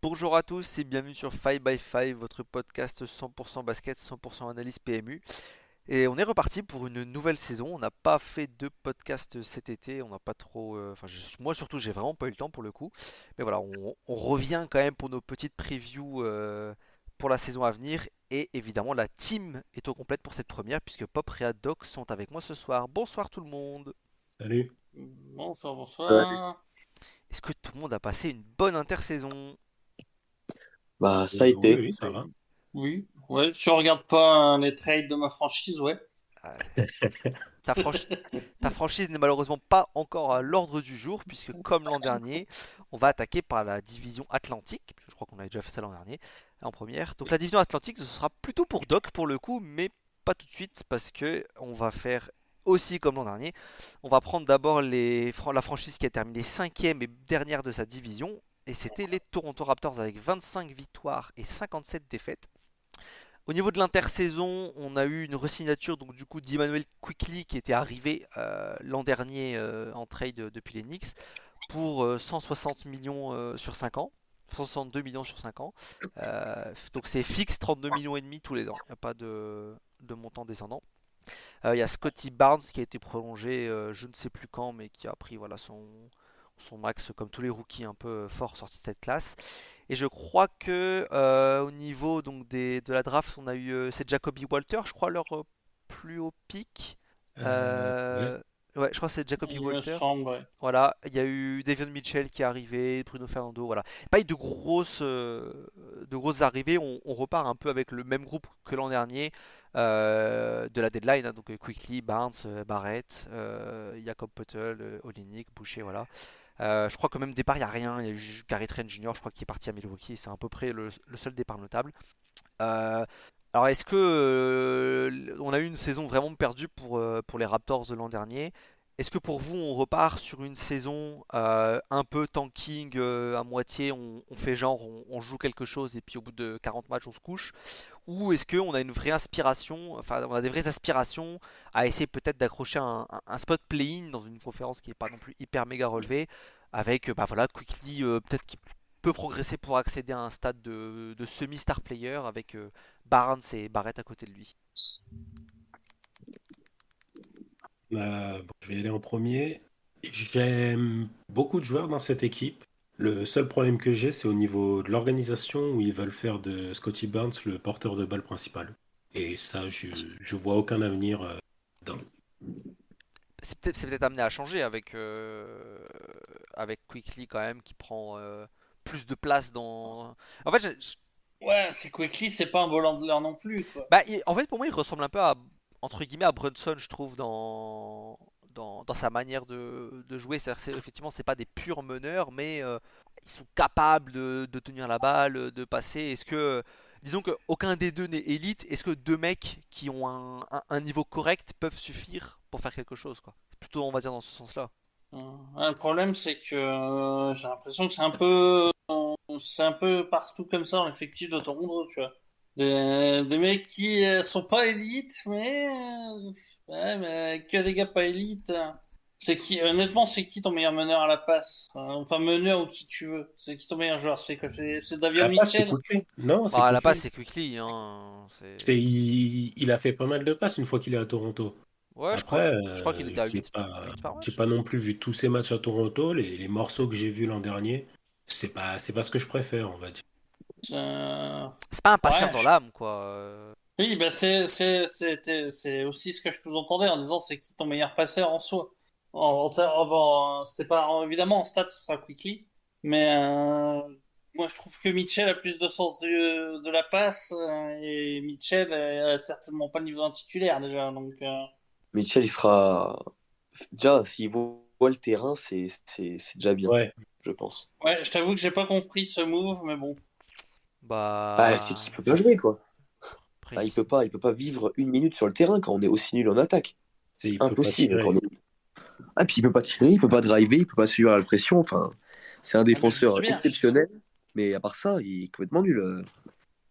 Bonjour à tous et bienvenue sur 5 by 5, votre podcast 100% basket, 100% analyse PMU. Et on est reparti pour une nouvelle saison. On n'a pas fait de podcast cet été, on n'a pas trop. Moi surtout, j'ai vraiment pas eu le temps pour le coup. Mais voilà, on revient quand même pour nos petites previews pour la saison à venir. Et évidemment, la team est au complète pour cette première, puisque Pop et Doc sont avec moi ce soir. Bonsoir tout le monde. Salut. Bonsoir, Ouais. bonsoir. Est-ce que tout le monde a passé une bonne intersaison? Bah, ça a Oui, été. oui, ça va. Oui, ouais, si on regarde pas les trades de ma franchise, ouais. Ta, franch- Ta franchise n'est malheureusement pas encore à l'ordre du jour, puisque comme l'an dernier, on va attaquer par la division Atlantique, parce que je crois qu'on avait déjà fait ça l'an dernier, en première. Donc la division Atlantique, ce sera plutôt pour Doc pour le coup, mais pas tout de suite, parce que on va faire aussi comme l'an dernier. On va prendre d'abord la franchise qui a terminé cinquième et dernière de sa division, et c'était les Toronto Raptors avec 25 victoires et 57 défaites. Au niveau de l'intersaison, on a eu une resignature donc du coup d'Emmanuel Quickley qui était arrivé l'an dernier en trade depuis les Knicks pour 160 millions sur 5 ans. 162 millions sur 5 ans. Donc c'est fixe 32 millions et demi tous les ans. Il n'y a pas de montant descendant. Il y a Scotty Barnes qui a été prolongé je ne sais plus quand mais qui a pris voilà, son max comme tous les rookies un peu forts sortis de cette classe. Et je crois que au niveau donc de la draft, on a eu c'est Jacoby Walter, je crois leur plus haut pick. Ouais. Euh, ouais, je crois que c'est Jacoby Il me Walter. semble, ouais. Voilà, il y a eu Davion Mitchell qui est arrivé, Bruno Fernando, voilà. Pas eu de grosses arrivées. On repart un peu avec le même groupe que l'an dernier de la deadline, hein, donc Quickly, Barnes, Barrett, Jakob Poeltl, Olynyk, Boucher, voilà. Je crois que même départ, il n'y a rien. Il y a eu Gary Trent Jr., je crois, qui est parti à Milwaukee. C'est à peu près le seul départ notable. Euh, alors, est-ce que on a eu une saison vraiment perdue pour les Raptors de l'an dernier? Est-ce que pour vous, on repart sur une saison un peu tanking à moitié, on fait genre, on joue quelque chose et puis au bout de 40 matchs, on se couche? Ou est-ce qu'on a une vraie aspiration, enfin, on a des vraies aspirations à essayer peut-être d'accrocher un spot play-in dans une conférence qui n'est pas non plus hyper méga relevée, avec bah voilà, Quickly peut-être qui peut progresser pour accéder à un stade de semi-star player avec Barnes et Barrett à côté de lui. Bon, je vais y aller en premier. J'aime beaucoup de joueurs dans cette équipe. Le seul problème que j'ai, c'est au niveau de l'organisation où ils veulent faire de Scotty Barnes le porteur de balle principal. Et ça, je vois aucun avenir dans. C'est peut-être amené à changer avec Quickly quand même qui prend plus de place dans. En fait, Ouais, c'est Quickly, c'est pas un ball handler non plus, quoi. bah, en fait, pour moi, il ressemble un peu à, entre guillemets, à Brunson, je trouve, dans sa manière de jouer. C'est-à-dire, effectivement, c'est pas des purs meneurs, mais ils sont capables de tenir la balle, de passer. Disons qu'aucun des deux n'est élite, est-ce que deux mecs qui ont un niveau correct peuvent suffire pour faire quelque chose, quoi? C'est plutôt, on va dire, dans ce sens-là. Ouais, le problème, c'est que j'ai l'impression que c'est un peu partout comme ça dans l'effectif de Toronto, tu vois. Des mecs qui sont pas élites, ouais, mais que des gars pas élites. C'est qui, honnêtement, c'est qui ton meilleur meneur à la passe? Enfin, meneur ou qui tu veux. C'est qui ton meilleur joueur? C'est quoi? C'est À Davion la passe, c'est Mitchell? Quickly. Non, c'est Bah, la passe, Quickly. c'est Quickly, hein. Il a fait pas mal de passes une fois qu'il est à Toronto. Ouais, Après, je crois qu'il était à 8 par j'ai match. pas non plus vu tous ces matchs à Toronto. Les morceaux que j'ai vus l'an dernier, c'est pas ce que je préfère, on va dire. Euh, C'est pas un passeur ouais, dans l'âme, quoi. oui, bah c'est aussi ce que je sous-entendais en disant c'est qui ton meilleur passeur en soi. C'était pas évidemment en stats ce sera Quickly, mais moi je trouve que Mitchell a plus de sens de la passe et Mitchell a certainement pas le niveau d'un titulaire déjà donc Mitchell, il sera. Déjà, s'il voit le terrain, c'est déjà bien, Ouais. je pense. ouais je t'avoue que j'ai pas compris ce move mais bon. Ah, c'est Bah, qu'il peut pas jouer, quoi. Ah, précis. il peut pas vivre une minute sur le terrain quand on est aussi nul en attaque. C'est Il peut pas impossible. tirer. Ah, puis il peut pas tirer, il peut pas driver, il peut pas suivre la pression. Enfin, c'est un Ah, mais je défenseur sais bien. exceptionnel, mais à part ça, il est complètement nul.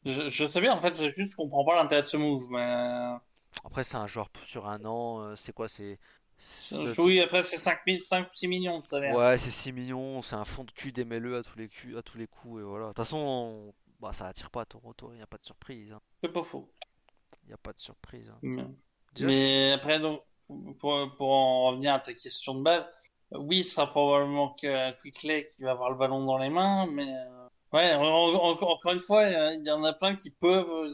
Je sais bien en fait c'est juste que je comprends pas l'intérêt de ce move mais Après, c'est un joueur sur un an. C'est quoi? C'est Oui, après, c'est 5 ou 6 millions de salaire. Ouais, c'est 6 millions, c'est un fond de cul d'MLE à tous les coups, et voilà. De toute façon, bah, ça attire pas à Toronto, il n'y a pas de surprise, hein. C'est pas faux. Il n'y a pas de surprise, hein. Mais, Déjà, mais après, donc, pour en revenir à ta question de base, oui, ce sera probablement que Quickley qui va avoir le ballon dans les mains, mais ouais, encore une fois, il y en a plein qui peuvent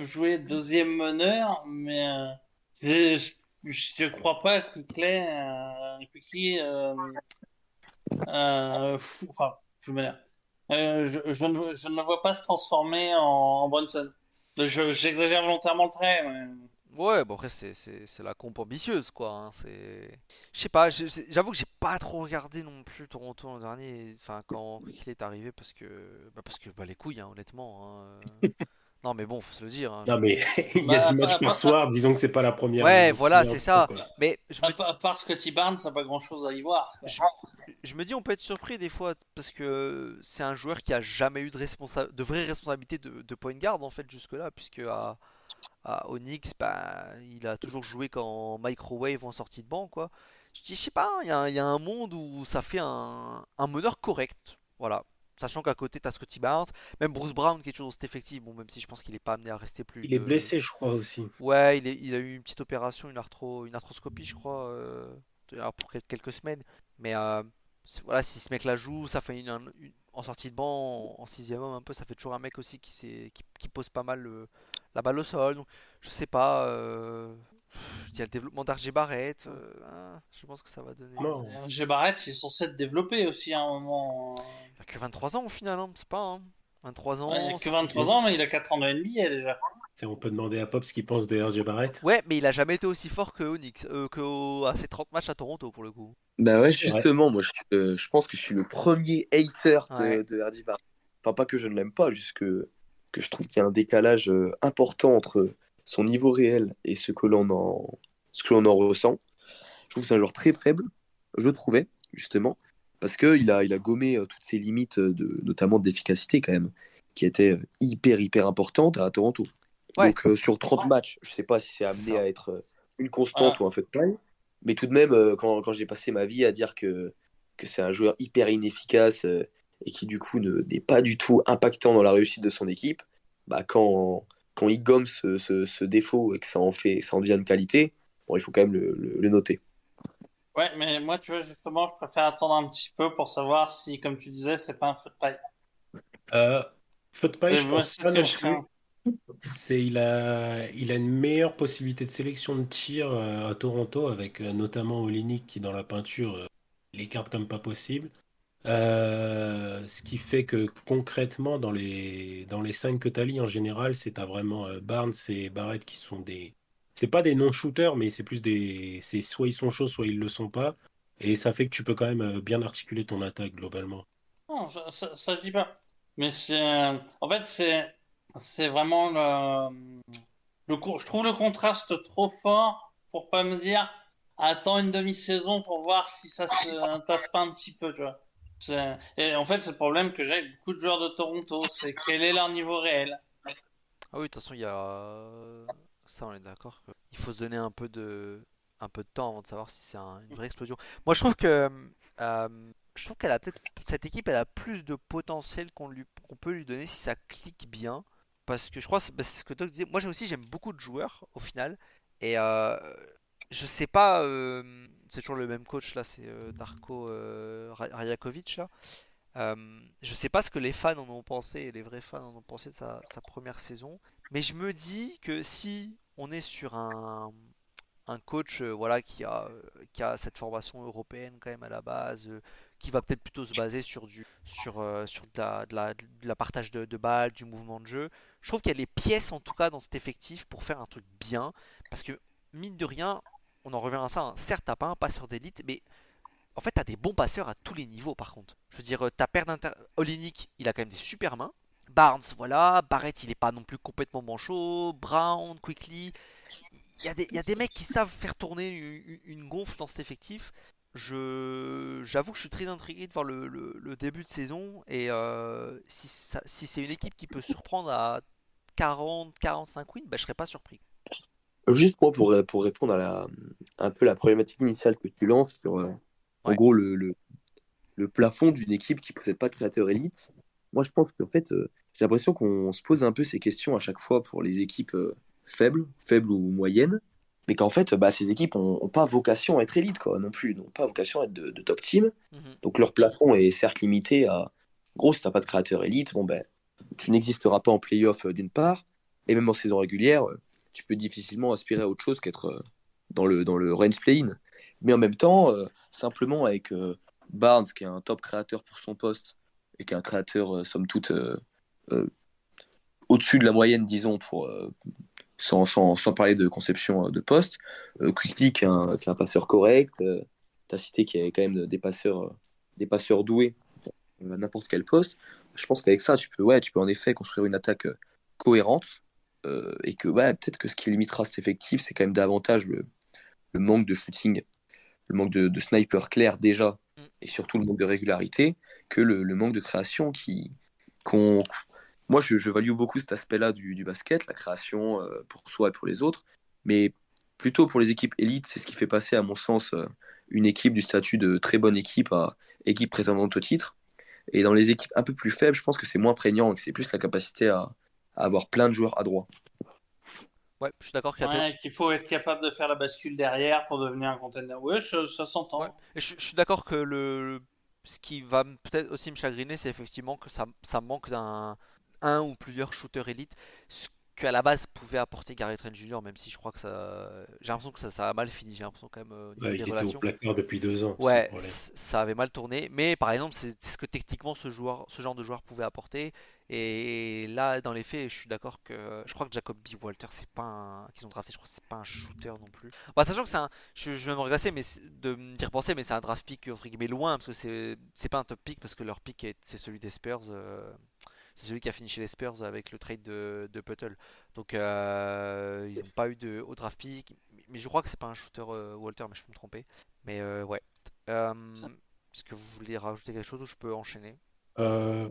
jouer deuxième meneur, mais je crois pas que enfin, je me l'air. Je ne le vois pas se transformer en Brunson. J'exagère volontairement le trait, mais... ouais, bon après c'est la comp ambitieuse quoi, hein, c'est... Je sais pas, j'avoue que j'ai pas trop regardé non plus Toronto l'an dernier, enfin quand il est arrivé parce que bah, les couilles hein, honnêtement, hein. Non mais bon, faut se le dire, hein, Non, mais il y a Bah, 10 matchs par soir, disons que c'est pas Ouais, la voilà, première c'est fois, ça. quoi. Mais à part Scotty Barnes, ça n'a pas grand-chose à y voir, quoi. je, je me dis on peut être surpris des fois parce que c'est un joueur qui a jamais eu de vraie responsabilité de point guard en fait jusque-là puisque à Onyx, bah, il a toujours joué qu'en microwave ou en sortie de banc, quoi. Je sais pas, il y a un monde où ça fait un meneur correct. Voilà. Sachant qu'à côté, t'as Scotty Barnes, même Bruce Brown qui est toujours dans cet effectif. Bon, même si je pense qu'il est pas amené à rester plus Il est de. blessé, je crois aussi. Ouais, il a eu une petite opération, une arthroscopie, je crois, alors pour quelques semaines. Mais voilà, si ce mec-là joue, ça fait en sortie de banc, en sixième homme un peu, ça fait toujours un mec aussi qui pose pas mal la balle au sol. Donc, je sais pas. Il y a le développement d'RJ Barrett. Hein, je pense que ça va donner. Non. G. Barrett, il est censé être développé aussi à un moment. Il a que 23 ans au final, hein, c'est pas. Hein. 23 Ouais, il a ans, que sorti 23 de. ans, mais il a 4 ans de NBA déjà. On peut demander à Pop ce qu'il pense de RJ Barrett. Ouais, mais il a jamais été aussi fort que Onyx, à ses 30 matchs à Toronto pour le coup. Bah ouais, C'est vrai. justement, moi je pense que je suis le premier hater Ouais. de RJ Barrett. Enfin, pas que je ne l'aime pas, juste que je trouve qu'il y a un décalage important entre son niveau réel et ce que l'on en ressent. Je trouve que c'est un joueur très faible, je trouvais, justement, parce qu'il a gommé toutes ses limites, notamment d'efficacité quand même, qui étaient hyper importantes à Toronto. Ouais, Donc sur 30 matchs, je sais pas si c'est c'est amené ça. à être une Ouais, constante ou un feu de paille, mais tout de même, quand j'ai passé ma vie à dire que c'est un joueur hyper inefficace et qui du coup n'est pas du tout impactant dans la réussite de son équipe, bah quand il gomme ce défaut et que ça en devient une qualité, bon, il faut quand même le noter. ouais, mais moi, tu vois, justement, je préfère attendre un petit peu pour savoir si, comme tu disais, c'est pas un feu de paille. Euh, Feu de paille, je Moi, pense c'est ce pas que non je plus. crains. Il a une meilleure possibilité de sélection de tir à Toronto avec notamment Olynyk qui dans la peinture l'écarte comme pas possible. Ce qui fait que concrètement dans les cinq que tu as en général, c'est t'as vraiment Barnes et Barrett qui sont des c'est pas des non-shooters mais c'est plus des c'est soit ils sont chauds soit ils le sont pas et ça fait que tu peux quand même bien articuler ton attaque globalement. Non, ça, je dis pas. Mais en fait, c'est vraiment je trouve le contraste trop fort pour pas me dire, attends une demi-saison pour voir si ça se tasse pas un petit peu, tu vois. Et en fait, c'est le problème que j'ai avec beaucoup de joueurs de Toronto, c'est quel est leur niveau réel. Ah oui, de toute façon, il y a. Ça, on est d'accord. Il faut se donner un peu de temps avant de savoir si c'est une vraie explosion. Moi, je trouve qu'elle a peut-être. Cette équipe, elle a plus de potentiel qu'on peut lui donner si ça clique bien. Parce que je crois, c'est ce que Doc disait. Moi, j'aime beaucoup de joueurs au final. Et je sais pas. C'est toujours le même coach là, c'est Darko Rajakovic là. Je sais pas ce que les fans en ont pensé et les vrais fans en ont pensé de sa première saison, mais je me dis que si on est sur un coach voilà, qui a cette formation européenne quand même à la base, qui va peut-être plutôt se baser sur de la partage de balles, du mouvement de jeu, je trouve qu'il y a les pièces en tout cas dans cet effectif pour faire un truc bien, parce que mine de rien, on en revient à ça, hein, certes t'as pas un passeur d'élite, mais en fait, t'as des bons passeurs à tous les niveaux par contre. Je veux dire, ta paire d'inter... Olynyk, il a quand même des super mains. Barnes, voilà. Barrett, il est pas non plus complètement manchot. Brown, Quickly. Il y a des mecs qui savent faire tourner une gonfle dans cet effectif. J'avoue que je suis très intrigué de voir le début de saison. Et si c'est une équipe qui peut surprendre à 40, 45 wins, bah, je serais pas surpris. Juste moi pour répondre à un peu la problématique initiale que tu lances sur en Ouais. gros le plafond d'une équipe qui possède pas de créateur élite. Moi je pense qu'en fait j'ai l'impression qu'on se pose un peu ces questions à chaque fois pour les équipes faibles ou moyennes, mais qu'en fait bah, ces équipes ont pas vocation à être élite quoi non plus, n'ont pas vocation à être de top team. Mhm. Donc leur plafond est certes limité à gros si t'as pas de créateur élite, bon ben tu n'existeras pas en playoff d'une part, et même en saison régulière, tu peux difficilement aspirer à autre chose qu'être dans le range play-in. Mais en même temps, simplement avec Barnes, qui est un top créateur pour son poste, et qui est un créateur, somme toute, euh, au-dessus de la moyenne, disons, sans parler de conception de poste, Quickly, qui est un passeur correct, tu as cité qu'il y avait quand même des passeurs doués à n'importe quel poste. Je pense qu'avec ça, tu peux en effet construire une attaque cohérente et que ouais, peut-être que ce qui limitera cet effectif, c'est quand même davantage le manque de shooting, le manque de sniper clair déjà, Mm. et surtout le manque de régularité, que le manque de création qu'on, moi, je value beaucoup cet aspect-là du basket, la création pour soi et pour les autres, mais plutôt pour les équipes élites, c'est ce qui fait passer, à mon sens, une équipe du statut de très bonne équipe à équipe prétendante au titre. Et dans les équipes un peu plus faibles, je pense que c'est moins prégnant et que c'est plus la capacité à avoir plein de joueurs à droit. Ouais, je suis d'accord qu'il y a Ouais, qu'il faut être capable de faire la bascule derrière pour devenir un contender. Ouais, ça Ouais. s'entend. Et je suis d'accord que ce qui va peut-être aussi me chagriner, c'est effectivement que ça manque un ou plusieurs shooters élites. Ce qu'à la base pouvait apporter Gary Trent Jr., même si je crois que ça. J'ai l'impression que ça a mal fini. J'ai l'impression quand même au niveau Ouais, des il était au relations. placard depuis 2 ans, c'est le Ouais, problème. ça avait mal tourné. Mais par exemple, c'est ce que techniquement ce genre de joueur pouvait apporter. Et là, dans les faits, je suis d'accord que je crois que Jacob B. Walter, c'est pas un qu'ils ont drafté. Je crois que c'est pas un shooter non plus. Bah, sachant que je vais me regresser, mais de me dire penser, mais c'est un draft pick entre guillemets loin parce que c'est pas un top pick parce que leur pick c'est celui des Spurs. C'est celui qui a fini chez les Spurs avec le trade de Puttle. Donc ils n'ont pas eu de haut draft pick. Mais je crois que c'est pas un shooter Walter, mais je peux me tromper. Mais ouais. Euh, Est-ce que vous voulez rajouter quelque chose ou je peux enchaîner? Euh,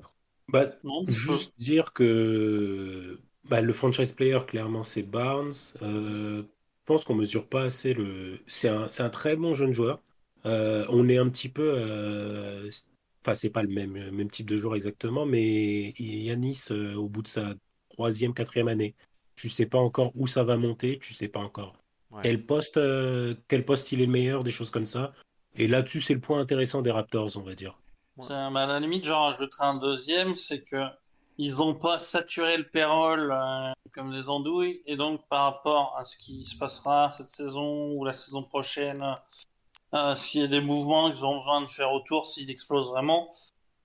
bah, Non, tu peux. juste dire que bah, le franchise player, clairement, c'est Barnes. Je pense qu'on mesure pas assez le. C'est un très bon jeune joueur. On est un petit peu. Enfin, c'est pas le même type de joueur exactement, mais Yanis, au bout de sa troisième, quatrième année, tu sais pas encore où ça va monter, tu sais pas encore Ouais. quel poste il est le meilleur, des choses comme ça. Et là-dessus, c'est le point intéressant des Raptors, on va dire. Ouais. À la limite, j'en rajouterai un deuxième, c'est que ils ont pas saturé le payroll comme des andouilles, et donc par rapport à ce qui se passera cette saison ou la saison prochaine, s'il y a des mouvements qu'ils ont besoin de faire autour, s'ils explosent vraiment,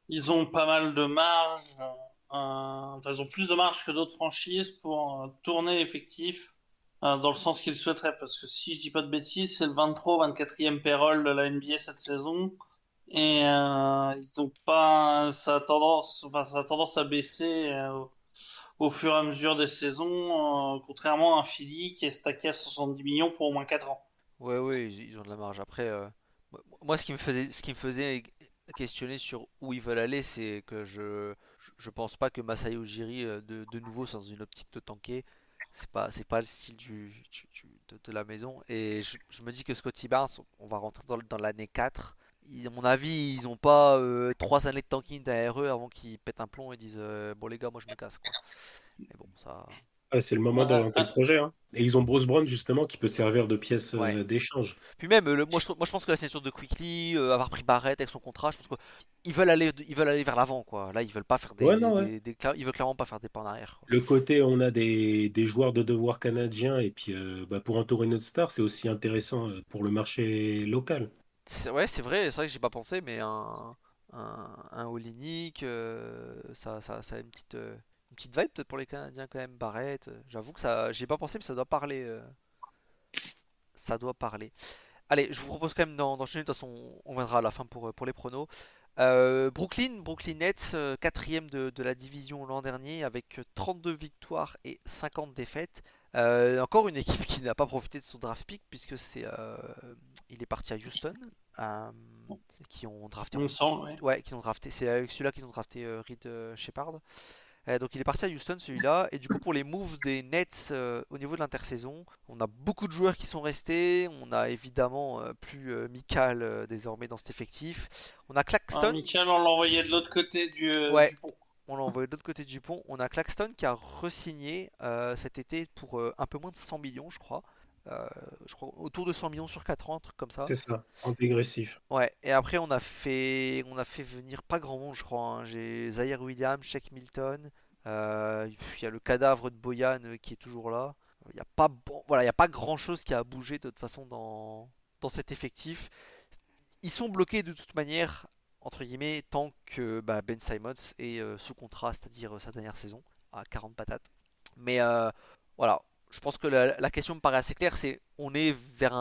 ils ont pas mal de marge. Enfin, ils ont plus de marge que d'autres franchises pour tourner l'effectif dans le sens qu'ils souhaiteraient. Parce que si je dis pas de bêtises, c'est le 23 ou 24e payroll de la NBA cette saison. Et ils ont pas, ça a tendance à baisser au fur et à mesure des saisons, contrairement à un Philly qui est stacké à 70 millions pour au moins 4 ans. Ouais, ouais, ils ont de la marge. Après, moi, ce qui me faisait questionner sur où ils veulent aller, c'est que je pense pas que Masai Ujiri, de nouveau, sans une optique de tanker, c'est pas le style de la maison. Et je me dis que Scotty Barnes, on va rentrer dans l'année 4. À mon avis, ils ont pas 3 années de tanking derrière eux avant qu'ils pètent un plomb et disent bon les gars, moi je me casse quoi. Mais bon, ça. Ouais, c'est le moment Euh, d'orienter le projet, hein. Et ils ont Bruce Brown justement qui peut servir de pièce Ouais. d'échange. Puis même, moi je pense que la signature de Quickly, avoir pris Barrett avec son contrat, je pense qu'ils veulent aller vers l'avant quoi. Là, ils veulent pas faire Ouais, non, ouais. ils veulent clairement pas faire des pas en arrière, quoi. Le côté, on a des joueurs de devoir canadiens et puis bah, pour entourer notre star, c'est aussi intéressant pour le marché local. Ouais, c'est vrai que j'ai pas pensé, mais un Olynyk, ça a une petite vibe peut-être pour les Canadiens quand même. Barrett, j'avoue que ça, j'ai pas pensé, mais ça doit parler. Ça doit parler. Allez, je vous propose quand même d'enchaîner. De toute façon, on viendra à la fin pour les pronos. Brooklyn Nets, quatrième de la division l'an dernier, avec 32 victoires et 50 défaites. Encore une équipe qui n'a pas profité de son draft pick, puisque il est parti à Houston, euh, qui ont drafté il me semble, oui. ouais, qu'ils ont drafté. C'est avec celui-là qu'ils ont drafté Reed Shepard. Donc il est parti à Houston celui-là. Et du coup pour les moves des Nets au niveau de l'intersaison, on a beaucoup de joueurs qui sont restés. On a évidemment plus Mikal désormais dans cet effectif. On a Claxton. Michael, on l'a envoyé de l'autre côté Ouais, du pont. on l'a envoyé de l'autre côté du pont. On a Claxton qui a re-signé cet été pour un peu moins de 100 millions, je crois autour de 100 millions sur 4 ans, un truc comme ça. C'est ça, en dégressif. Ouais, et après on a fait venir pas grand monde, je crois, hein. J'ai Zaire Williams, Shake Milton, il y a le cadavre de Boyan qui est toujours là. Il n'y a pas, voilà, il y a pas grand chose qui a bougé de toute façon dans cet effectif. Ils sont bloqués de toute manière, entre guillemets, tant que Ben Simmons est sous contrat, c'est-à-dire sa dernière saison, à 40 patates. Mais voilà, je pense que la question me paraît assez claire, c'est on est vers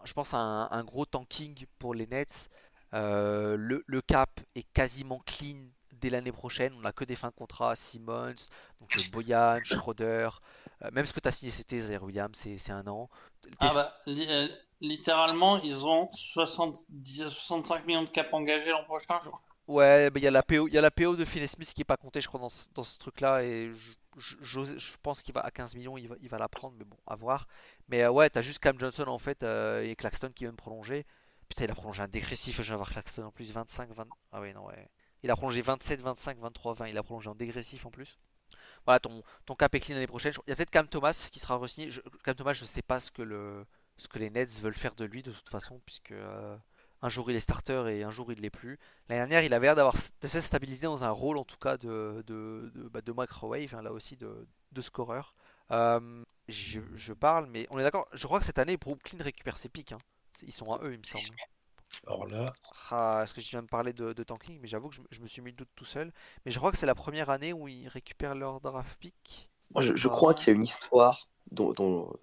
je pense un gros tanking pour les Nets. Le cap est quasiment clean dès l'année prochaine. On n'a que des fins de contrat, Simmons, donc Boyan, Schroeder, même ce que tu as signé c'était Zaire Williams, c'est un an. Ah bah, littéralement, ils ont 65 millions de cap engagés l'an prochain, je crois. Ouais, bah, il y a la PO de Finney Smith qui est pas comptée, je crois, dans ce truc-là. Et je pense qu'il va à 15 millions, il va la prendre, mais bon, à voir. Mais ouais, t'as juste Cam Johnson en fait et Claxton qui viennent prolonger. Putain, il a prolongé un dégressif, je vais avoir Claxton en plus 25, 20. Ah ouais, non, ouais. Il a prolongé 27, 25, 23, 20. Il a prolongé en dégressif en plus. Voilà, ton cap est clean l'année prochaine. Il y a peut-être Cam Thomas qui sera re-signé. Cam Thomas, je sais pas ce que les Nets veulent faire de lui de toute façon, puisque un jour il est starter et un jour il l'est plus. L'année dernière, il avait l'air de se stabiliser dans un rôle en tout cas de microwave, hein, là aussi de scoreur. Je parle, mais on est d'accord. Je crois que cette année, Brooklyn récupère ses pics, hein. Ils sont à eux, il me semble. Alors là, Ah, est-ce que je viens de parler de tanking? Mais j'avoue que je me suis mis le doute tout seul. Mais je crois que c'est la première année où ils récupèrent leur draft pick. Moi, je Bah, crois qu'il y a une histoire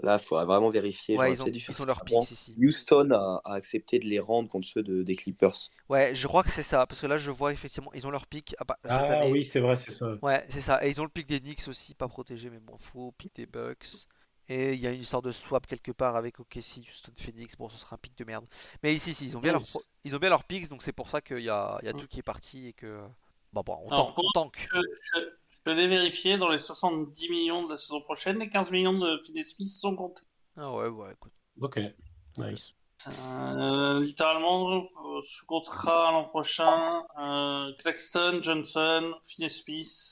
là, il faudra vraiment vérifier. ouais, J'aurais ils ont, peut-être dû faire ils ont ça leur avant. picks ici. Houston a accepté de les rendre contre ceux des Clippers. Ouais, je crois que c'est ça. Parce que là, je vois effectivement, ils ont leur pick cette ah année. oui, c'est vrai, c'est ça. Ouais, c'est ça. Et ils ont le pick des Knicks aussi, pas protégé, mais bon, faux. Pick des Bucks. Et il y a une histoire de swap quelque part avec OKC, Houston Phoenix. Bon, ce sera un pick de merde. Mais ici, si, ils ont bien leurs picks, donc c'est pour ça qu'il y a tout qui est parti et que. Bon, on tank, Alors, on tank. je l'ai vérifié, dans les 70 millions de la saison prochaine, les 15 millions de Finney Smith sont comptés. Ah ouais, écoute. Ok, nice. Littéralement, sous contrat l'an prochain, Claxton, Johnson, Finney Smith,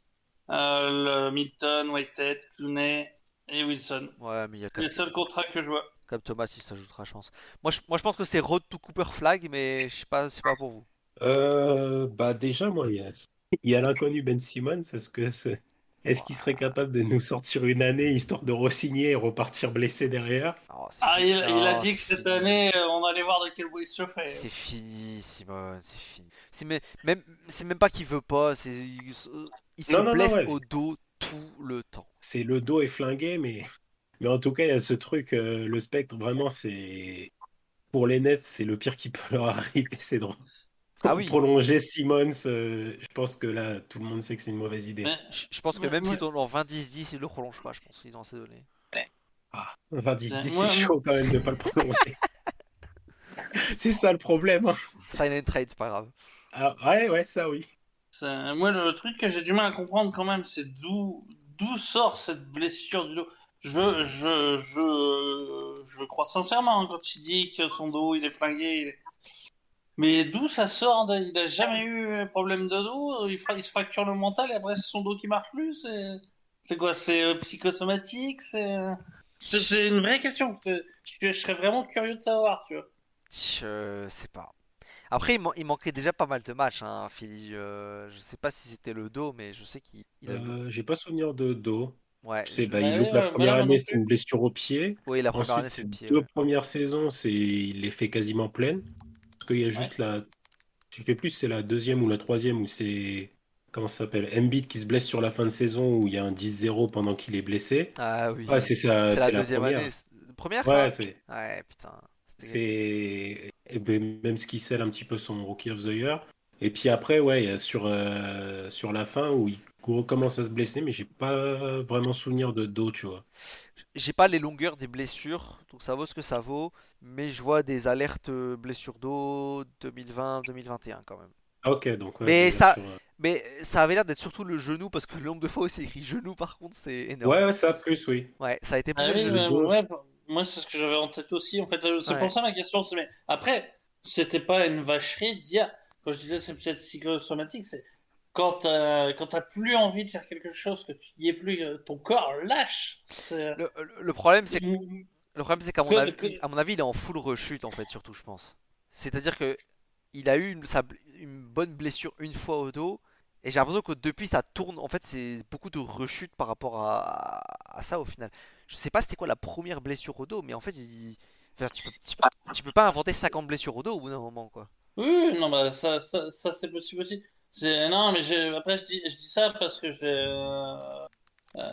Milton, Whitehead, Clooney et Wilson. Ouais, mais il y a C'est les seuls contrats que je vois. Comme Thomas, il s'ajoutera, je pense. Moi, je pense que c'est Road to Cooper Flag, mais je sais pas, c'est pas pour vous. Bah déjà, moi, il y a l'inconnu Ben Simmons. Est-ce qu'il serait capable de nous sortir une année histoire de re-signer et repartir blessé derrière? Oh, c'est Ah, fini. il a Non, dit que c'est cette fini. année, on allait voir de quel bois il se chauffait. C'est fini, Simone, c'est fini. C'est même pas qu'il veut pas, il se Non, non, non, blesse ouais. au dos tout le temps. C'est le dos est flingué, mais en tout cas, il y a ce truc, le spectre, vraiment, c'est pour les Nets, c'est le pire qui peut leur arriver, c'est de Ah oui, prolonger Simmons. Je pense que là, tout le monde sait que c'est une mauvaise idée. Mais, je pense que mais- même s'ils moi, tournent en 20-10-10, ils le prolongent pas, je pense qu'ils ont assez donné. Ah, enfin, 10-10, c'est moi, chaud quand même de pas le prolonger. C'est ça le problème, hein. Sign and trade, c'est pas grave. Ah, ouais, ça oui. moi, le truc que j'ai du mal à comprendre quand même, c'est d'où sort cette blessure du dos. Je crois sincèrement hein, quand il dit que son dos il est flingué. Mais d'où ça sort il a jamais eu un problème de dos. Il se fracture le mental et après c'est son dos qui marche plus. C'est quoi? C'est psychosomatique? C'est une vraie question. Je serais vraiment curieux de savoir, tu vois. Je sais pas. Après, il manquait déjà pas mal de matchs, hein, Philly. Je sais pas si c'était le dos, mais je sais qu'il a J'ai pas souvenir de dos. Ouais, Je sais, bah, il Ouais, loupe la bah première là, moi année, non c'est plus. une blessure au pied. oui, la première Ensuite, année, c'est ses le pied, deux ouais. premières saisons, il les fait quasiment pleines. Parce qu'il y a Ouais. juste je sais plus, si c'est la deuxième ou la troisième où c'est, comment ça s'appelle, Embiid qui se blesse sur la fin de saison où il y a un 10-0 pendant qu'il est blessé. Ah Ouais, oui, c'est ça, c'est la c'est la deuxième année. première. Première, Ouais, là? c'est, Ouais, putain. C'était. c'est, et ben, même ce qui scelle un petit peu son Rookie of the Year. Et puis après, ouais, il y a sur la fin où il recommence à se blesser, mais j'ai pas vraiment souvenir de dos, tu vois. J'ai pas les longueurs des blessures, donc ça vaut ce que ça vaut, mais je vois des alertes blessures d'eau 2020-2021 quand même. Ah, ok, donc ouais, Mais ça, blessure. Mais ça avait l'air d'être surtout le genou, parce que le nombre de fois où c'est écrit genou, par contre, c'est énorme. Ouais, ça plus, oui. Ouais, ça a été Ah poussé le oui, Le genou. gauche. ouais, moi c'est ce que j'avais en tête aussi. En fait, c'est pour Ouais. ça ma question. Mais après, c'était pas une vacherie de dire. Quand je disais c'est peut-être psychosomatique, c'est quand t'as plus envie de faire quelque chose, que tu y es plus, ton corps lâche. Le problème, C'est- le problème, c'est qu'à mon que- avis, que- à mon avis, il est en full rechute, en fait, surtout, je pense. C'est-à-dire que il a eu une bonne blessure une fois au dos, et j'ai l'impression que depuis, ça tourne. En fait, c'est beaucoup de rechute par rapport à ça, au final. Je sais pas c'était quoi la première blessure au dos, mais en fait, enfin, tu peux pas inventer 50 blessures au dos au bout d'un moment, quoi. Oui, non, bah ça c'est possible aussi. C'est non, mais après je dis ça parce que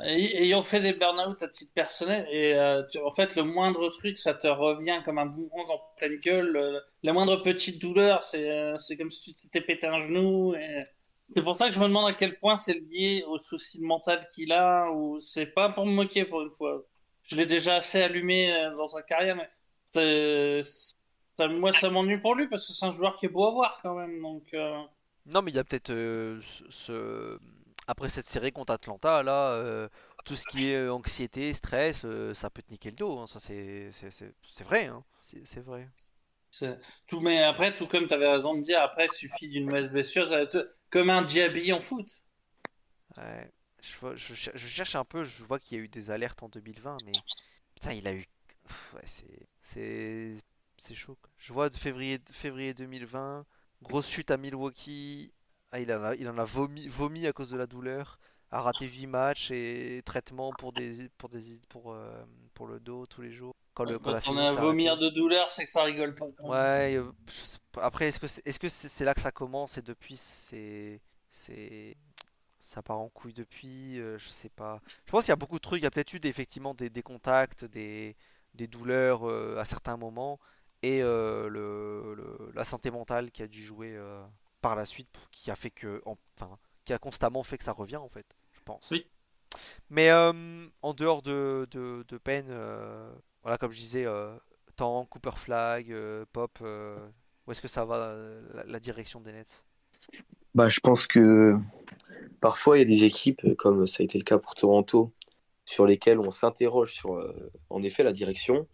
ayant fait des burn-out à titre personnel, et en fait, le moindre truc, ça te revient comme un boomerang en pleine gueule. La moindre petite douleur, c'est comme si tu t'étais pété un genou. Et c'est pour ça que je me demande à quel point c'est lié au souci mental qu'il a, ou c'est pas pour me moquer pour une fois. Je l'ai déjà assez allumé dans sa carrière, mais moi, ça m'ennuie pour lui parce que c'est un joueur qui est beau à voir quand même. Donc, Non, mais il y a peut-être après cette série contre Atlanta, là, tout ce qui est anxiété, stress, ça peut te niquer le dos, hein. Ça, c'est vrai, hein. C'est vrai. c'est mais après, tout comme tu avais raison de dire, après, il suffit d'une mauvaise blessure, ça va être comme un diaby en foot. Ouais. Je cherche un peu, je vois qu'il y a eu des alertes en 2020, mais putain, il a eu. Ouais, c'est chaud, quoi. Je vois de février 2020, grosse chute à Milwaukee. Ah, il en a vomi à cause de la douleur. A raté 8 matchs et traitement pour le dos tous les jours. Quand Quand la on saison est à s'est vomir arrêtée. de douleur, c'est que ça rigole pas quand même. Ouais, je sais pas. Après, est-ce que c'est là que ça commence et depuis c'est ça part en couille depuis, je sais pas. Je pense qu'il y a beaucoup de trucs, il y a peut-être eu effectivement des contacts, des douleurs à certains moments, et la santé mentale qui a dû jouer par la suite, qui a fait enfin, qui a constamment fait que ça revient en fait, je pense. Oui. Mais en dehors de peine, voilà, comme je disais, Temps, Cooper Flag, Pop, où est-ce que ça va la direction des Nets? Bah, je pense que parfois, il y a des équipes, comme ça a été le cas pour Toronto, sur lesquelles on s'interroge sur, en effet, la direction.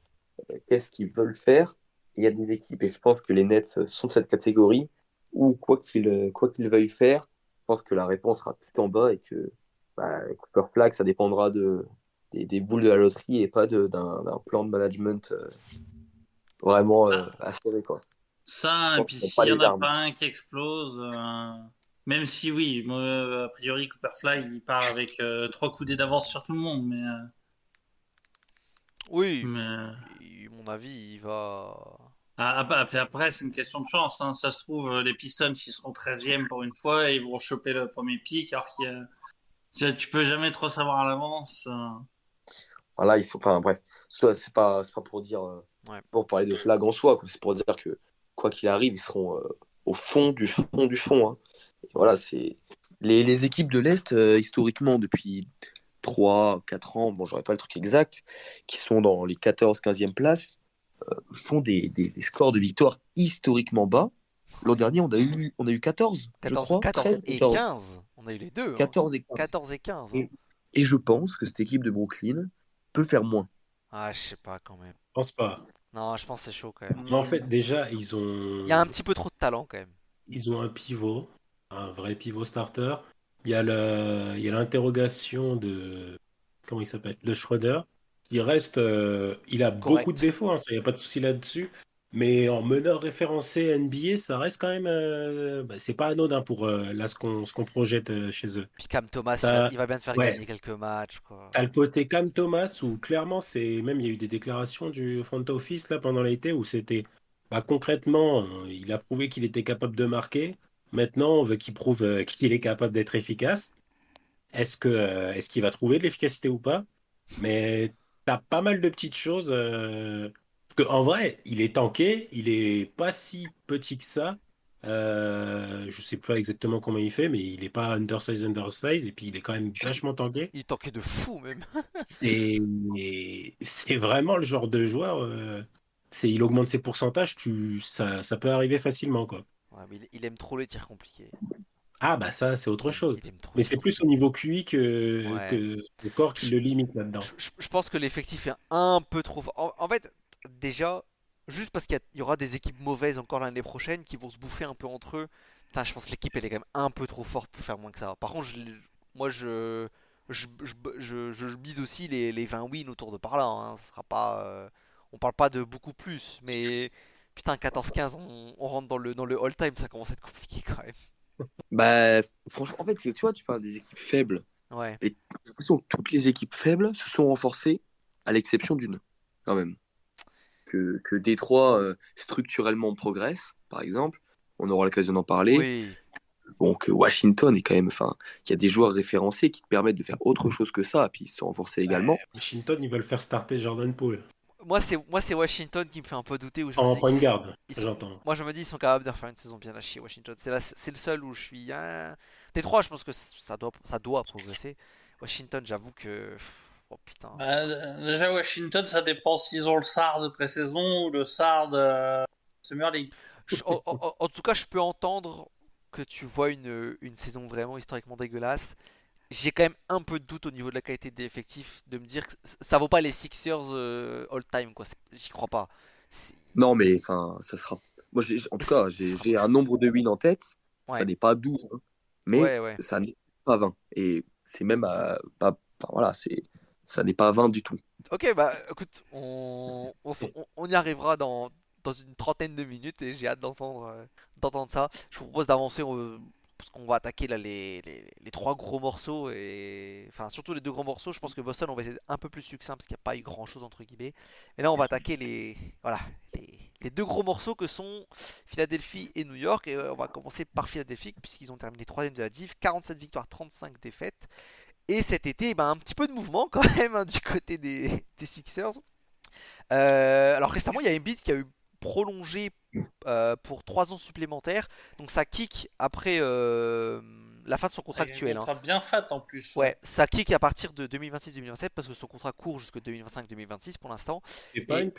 Qu'est-ce qu'ils veulent faire? Il y a des équipes, et je pense que les Nets sont de cette catégorie, où quoi qu'ils veuillent faire, je pense que la réponse sera tout en bas et que bah, Cooper Flag, ça dépendra des boules de la loterie et pas d'un plan de management vraiment assuré, quoi. Je Ça, et pense puis qu'ils n'ont s'il pas y en les a armes. pas un qui explose, même si oui, moi, a priori, Cooperfly, il part avec 3 coudées d'avance sur tout le monde, Oui, mais mon avis, il va. après, c'est une question de chance, hein. Ça se trouve, les Pistons, ils seront 13e pour une fois et ils vont choper le premier pick, alors tu peux jamais trop savoir à l'avance. Voilà, ils sont, enfin bref, c'est pas pour dire, Ouais. pour parler de Flag en soi, quoi. C'est pour dire que quoi qu'il arrive, ils seront au fond du fond du fond, hein. Et voilà, c'est les équipes de l'Est, historiquement, depuis 3 4 ans, bon, j'aurais pas le truc exact, qui sont dans les 14 15e places, font des scores de victoire historiquement bas. L'an dernier, on a eu 14, je 14, crois, 14 13, et 14, 15. On a eu les deux, hein. 14 et 15. 14 et 15, hein. Et, et je pense que cette équipe de Brooklyn peut faire moins. Ah, je sais pas quand même. Je pense pas. Non, je pense que c'est chaud quand même. Mais en fait, Hmm. déjà, Il y a un petit peu trop de talent quand même. ils ont un pivot, un vrai pivot starter. Il y a l'interrogation de, comment il s'appelle? De Schroeder. Il a beaucoup de Correct. défauts, hein, ça, il n'y a pas de souci là-dessus. Mais en meneur référencé NBA, ça reste quand même, c'est pas anodin pour là ce qu'on projette chez eux. Puis Cam Thomas, T'as, il va bien te faire ouais, gagner quelques matchs, quoi. t'as le côté Cam Thomas où clairement, il y a eu des déclarations du front office là pendant l'été où c'était, concrètement, il a prouvé qu'il était capable de marquer. Maintenant, on veut qu'il prouve qu'il est capable d'être efficace. Est-ce qu'il va trouver de l'efficacité ou pas? Mais t'as pas mal de petites choses. Parce qu'en vrai, il est tanké, il est pas si petit que ça. Je sais pas exactement comment il fait, mais il est pas undersize, et puis il est quand même vachement tanké. Il tankait de fou même. C'est c'est vraiment le genre de joueur. Il augmente ses pourcentages, ça peut arriver facilement, quoi. Ouais, mais il aime trop les tirs compliqués. Ah, bah ça, c'est autre chose. Il aime trop Mais ses c'est coups. plus au niveau QI que, Ouais. que le corps qui Je, le limite là-dedans. je pense que l'effectif est un peu trop fort. En fait, déjà, juste parce qu'il y aura des équipes mauvaises encore l'année prochaine qui vont se bouffer un peu entre eux. Putain, je pense que l'équipe elle est quand même un peu trop forte pour faire moins que ça. Par contre, moi je mise aussi les 20 wins autour de par là, hein. Ce sera pas, on parle pas de beaucoup plus, mais putain, 14-15, on rentre dans le all-time, ça commence à être compliqué quand même. Bah, franchement, en fait, tu vois, tu parles des équipes faibles. Ouais. Et j'ai l'impression que toutes les équipes faibles se sont renforcées, à l'exception d'une, quand même. Que Détroit, structurellement, progresse, par exemple. On aura l'occasion d'en parler. Oui. Bon, que Washington est quand même. Enfin, il y a des joueurs référencés qui te permettent de faire autre chose que ça, et puis ils se sont renforcés également. Washington, ils veulent faire starter Jordan Poole. Moi c'est Washington qui me fait un peu douter où je me En dis point de garde, ils sont j'entends. moi je me dis ils sont capables de faire une saison bien à chier Washington. C'est le seul où je suis Détroit, je pense que ça doit progresser. Washington, j'avoue que oh putain. Déjà, Washington, ça dépend s'ils ont le SAR de pré-saison ou le SAR de Summer League. En tout cas, je peux entendre que tu vois une saison vraiment historiquement dégueulasse. J'ai quand même un peu de doute au niveau de la qualité des effectifs, de me dire que ça vaut pas les Sixers all time quoi. J'y crois pas. C'est- Non, mais enfin, ça sera. Moi, en tout cas, Ce sera pas j'ai un nombre de wins en tête. Ça Ouais, n'est pas 12, hein, mais ouais, ouais. ça n'est pas 20. Et c'est même pas. Enfin, voilà, ça n'est pas 20 du tout. Ok, bah écoute, on y arrivera dans une trentaine de minutes et j'ai hâte d'entendre ça. Je vous propose d'avancer parce qu'on va attaquer là les trois gros morceaux et enfin surtout les deux gros morceaux. Je pense que Boston on va essayer un peu plus succinct parce qu'il n'y a pas eu grand chose entre guillemets. Et là on va attaquer voilà les deux gros morceaux que sont Philadelphie et New York et on va commencer par Philadelphie puisqu'ils ont terminé troisième de la div, 47 victoires, 35 défaites. Et cet été, ben, un petit peu de mouvement quand même hein, du côté des Sixers. Alors récemment, il y a Embiid qui a eu prolongé pour 3 ans supplémentaires. Donc ça kick après la fin de son contrat Avec un actuel, hein. contrat bien fat en plus. Ouais, ça kick à partir de 2026-2027 parce que son contrat court jusqu'à 2025-2026 pour l'instant. C'est pas Et une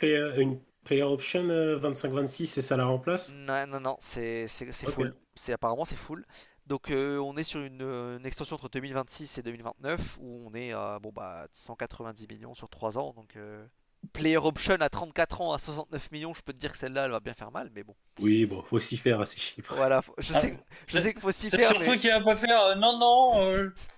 player option 25-26 et ça la remplace? non, non, non, c'est Ok. full. Apparemment c'est full. Donc on est sur une extension entre 2026 et 2029 où on est à bon, bah, 190 millions sur 3 ans. Donc player option à 34 ans à 69 millions, je peux te dire que celle-là elle va bien faire mal, mais bon. Oui, bon, faut s'y faire à ces chiffres. Voilà, Ah, je sais qu'il faut s'y c'est faire, surtout mais qu'il va pas faire non, non,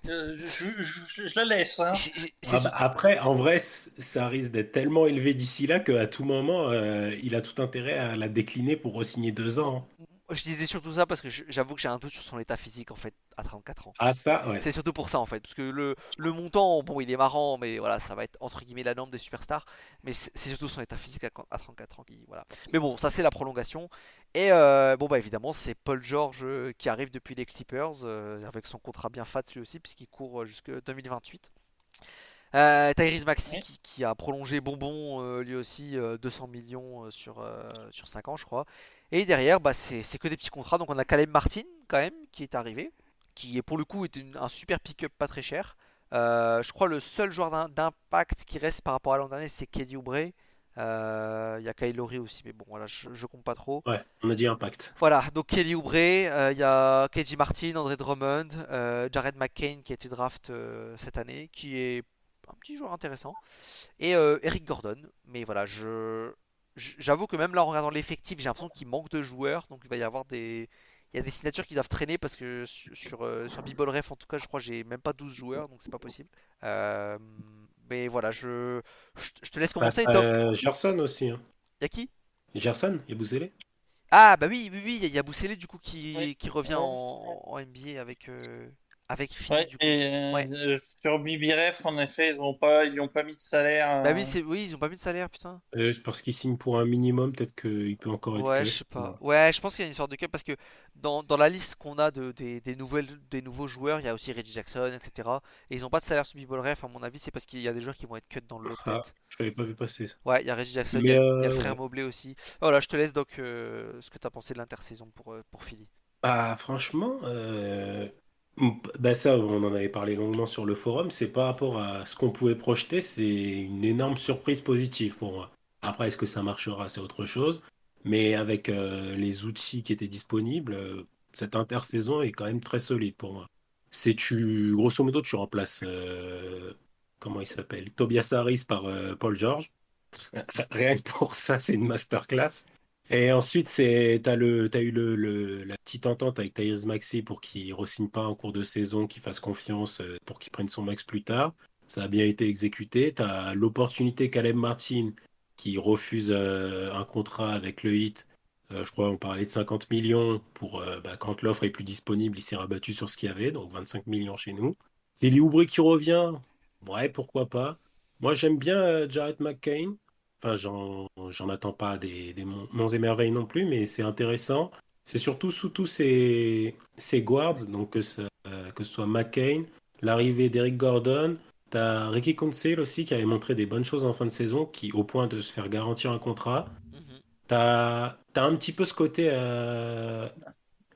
je la laisse. Hein. c'est Ah bah, après, en vrai, ça risque d'être tellement élevé d'ici là qu'à tout moment, il a tout intérêt à la décliner pour re-signer 2 ans. je disais surtout ça parce que j'avoue que j'ai un doute sur son état physique en fait à 34 ans. Ah, ça, ouais. C'est surtout pour ça en fait, parce que le montant, bon, il est marrant, mais voilà, ça va être entre guillemets la norme des superstars. Mais c'est surtout son état physique à 34 ans qui, voilà. Mais bon, ça c'est la prolongation. Et bon bah évidemment, c'est Paul George qui arrive depuis les Clippers avec son contrat bien fat lui aussi, puisqu'il court jusque 2028. Tyrese Maxey Ouais. qui a prolongé Bonbon lui aussi 200 millions sur 5 ans je crois. Et derrière bah, c'est que des petits contrats. Donc on a Caleb Martin quand même qui est arrivé. Qui est pour le coup est un super pick-up pas très cher. Je crois le seul joueur d'impact qui reste par rapport à l'an dernier c'est Kelly Oubre. Il y a Kyle Lowry aussi mais bon voilà je compte pas trop. Ouais, on a dit impact. Voilà, donc Kelly Oubre, il y a KJ Martin, André Drummond, Jared McCain qui a été draft cette année, qui est un petit joueur intéressant, et Eric Gordon. Mais voilà, j'avoue que même là en regardant l'effectif, j'ai l'impression qu'il manque de joueurs, donc il va y avoir il y a des signatures qui doivent traîner parce que sur B-Ball Ref en tout cas, je crois que j'ai même pas 12 joueurs, donc c'est pas possible. Euh, mais voilà, je te laisse Bah, commencer, Doc. Gerson aussi. Hein. Y'a qui? Gerson, Yabusele. Ah bah oui, oui, oui, il y a Boussélé du coup Ouais. qui revient en NBA avec Philly Ouais, du coup. et Ouais. sur BBRF, en effet, ils lui ont pas mis de salaire. Bah oui, oui, ils ont pas mis de salaire, putain. Parce qu'il signe pour un minimum, peut-être qu'il peut encore être Ouais, cut. je sais pas. Ouais, je pense qu'il y a une sorte de cap parce que dans la liste qu'on a des nouveaux joueurs, il y a aussi Reggie Jackson, etc. Et ils ont pas de salaire sur B-Ball Ref, à mon avis, c'est parce qu'il y a des joueurs qui vont être cut dans le lot de Ah, tête. je l'avais pas vu passer ça. Ouais, il y a Reggie Jackson, Mais il y a le frère ouais. Mobley aussi. Voilà, je te laisse Doc ce que t'as pensé de l'intersaison pour Philly. Bah, franchement, bah ça, on en avait parlé longuement sur le forum. C'est par rapport à ce qu'on pouvait projeter, c'est une énorme surprise positive pour moi. Après, est-ce que ça marchera, c'est autre chose. Mais avec les outils qui étaient disponibles, cette intersaison est quand même très solide pour moi. Grosso modo, tu remplaces, comment il s'appelle? Tobias Harris par Paul George. Rien que pour ça, c'est une masterclass. Et ensuite, t'as eu la petite entente avec Tyrese Maxey pour qu'il re-signe pas en cours de saison, qu'il fasse confiance pour qu'il prenne son max plus tard. Ça a bien été exécuté. T'as l'opportunité Caleb Martin qui refuse un contrat avec le Heat. Je crois on parlait de 50 millions pour quand l'offre est plus disponible, il s'est rabattu sur ce qu'il y avait, donc 25 millions chez nous. Kelly Oubre qui revient, ouais, pourquoi pas. Moi, j'aime bien Jarrett McCain. Enfin, j'en attends pas des monts et merveilles non plus, mais c'est intéressant. C'est surtout sous tous ces guards, donc que ce soit McCain, l'arrivée d'Eric Gordon, t'as Ricky Council aussi qui avait montré des bonnes choses en fin de saison, qui au point de se faire garantir un contrat. Mhm. T'as un petit peu ce côté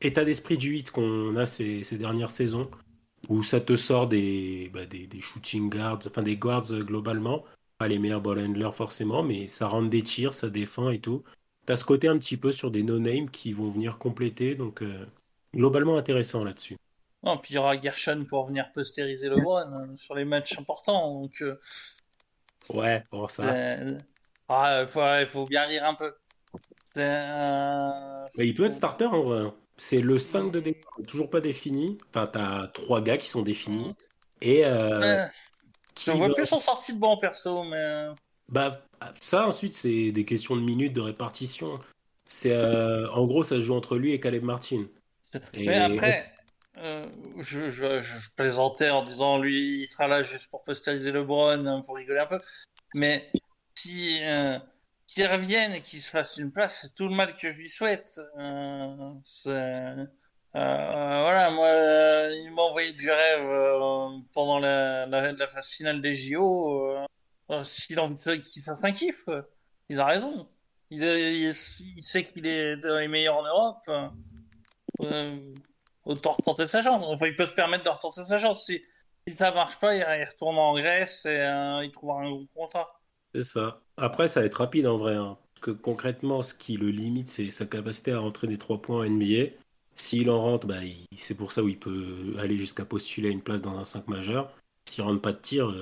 état d'esprit du 8 qu'on a ces dernières saisons où ça te sort des shooting guards, enfin des guards globalement, pas les meilleurs ball handlers forcément, mais ça rentre des tirs, ça défend et tout. T'as ce côté un petit peu sur des no-names qui vont venir compléter, donc globalement intéressant là-dessus. Non, puis il y aura Gershon pour venir postériser LeBron sur les matchs importants. Donc, Ouais, pour ça. il faut bien lire un peu. Mais il peut être Faut- starter en vrai, hein. C'est le 5 de départ, toujours pas défini. Enfin, t'as trois gars qui sont définis. Et Euh, je qui vois va. plus son sortie de banc perso, mais Bah, ça, ensuite, c'est des questions de minutes de répartition. En gros, ça se joue entre lui et Caleb Martin. mais Et après, euh, je plaisantais en disant lui, il sera là juste pour postériser LeBron, hein, pour rigoler un peu. Mais si qu'il revienne et qu'il se fasse une place, c'est tout le mal que je lui souhaite. Voilà, moi, il m'a envoyé du rêve pendant la phase finale des JO. S'il a envie qu'il fasse un kiff, quoi. Il a raison. Il sait qu'il est dans les meilleurs en Europe. Euh, Autant retenter sa chance. Enfin, il peut se permettre de retenter sa chance. Si ça marche pas, il retourne en Grèce et il trouvera un gros contrat. c'est ça. Après, ça va être rapide en vrai, hein. Parce que concrètement, ce qui le limite, c'est sa capacité à rentrer des 3 points en NBA. S'il en rentre, c'est pour ça où il peut aller jusqu'à postuler à une place dans un 5 majeur. S'il rentre pas de tir,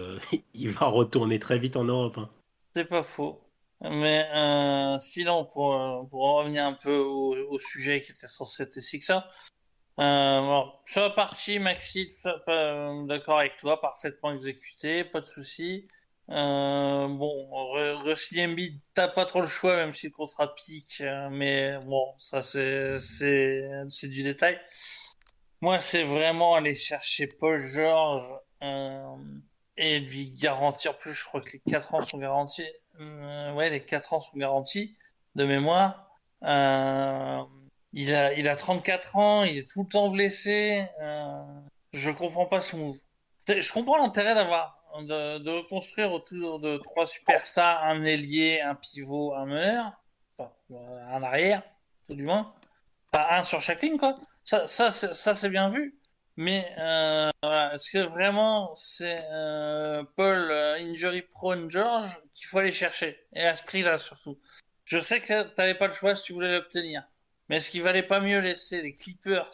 il va retourner très vite en Europe, hein. C'est pas faux. Mais sinon, pour en revenir un peu au sujet qui était censé être les Sixers, bon, sur la partie Maxi, tout ça, d'accord avec toi, parfaitement exécuté, pas de souci. Bon, re-signer Embiid, t'as pas trop le choix, même si le contrat pique, mais bon, ça c'est du détail. Moi, c'est vraiment aller chercher Paul George et lui garantir plus. Je crois que les 4 ans sont garantis. Ouais, les 4 ans sont garantis de mémoire. Euh, il a 34 ans, il est tout le temps blessé. Je comprends pas ce move. Je comprends l'intérêt de reconstruire autour de trois superstars, un ailier, un pivot, un meneur, enfin, un arrière, tout du moins. Pas un sur chaque ligne, quoi. Ça c'est bien vu. Mais voilà, est-ce que vraiment c'est Paul Injury Prone George qu'il faut aller chercher? Et à ce prix-là surtout. Je sais que t'avais pas le choix si tu voulais l'obtenir. Mais est-ce qu'il valait pas mieux laisser les Clippers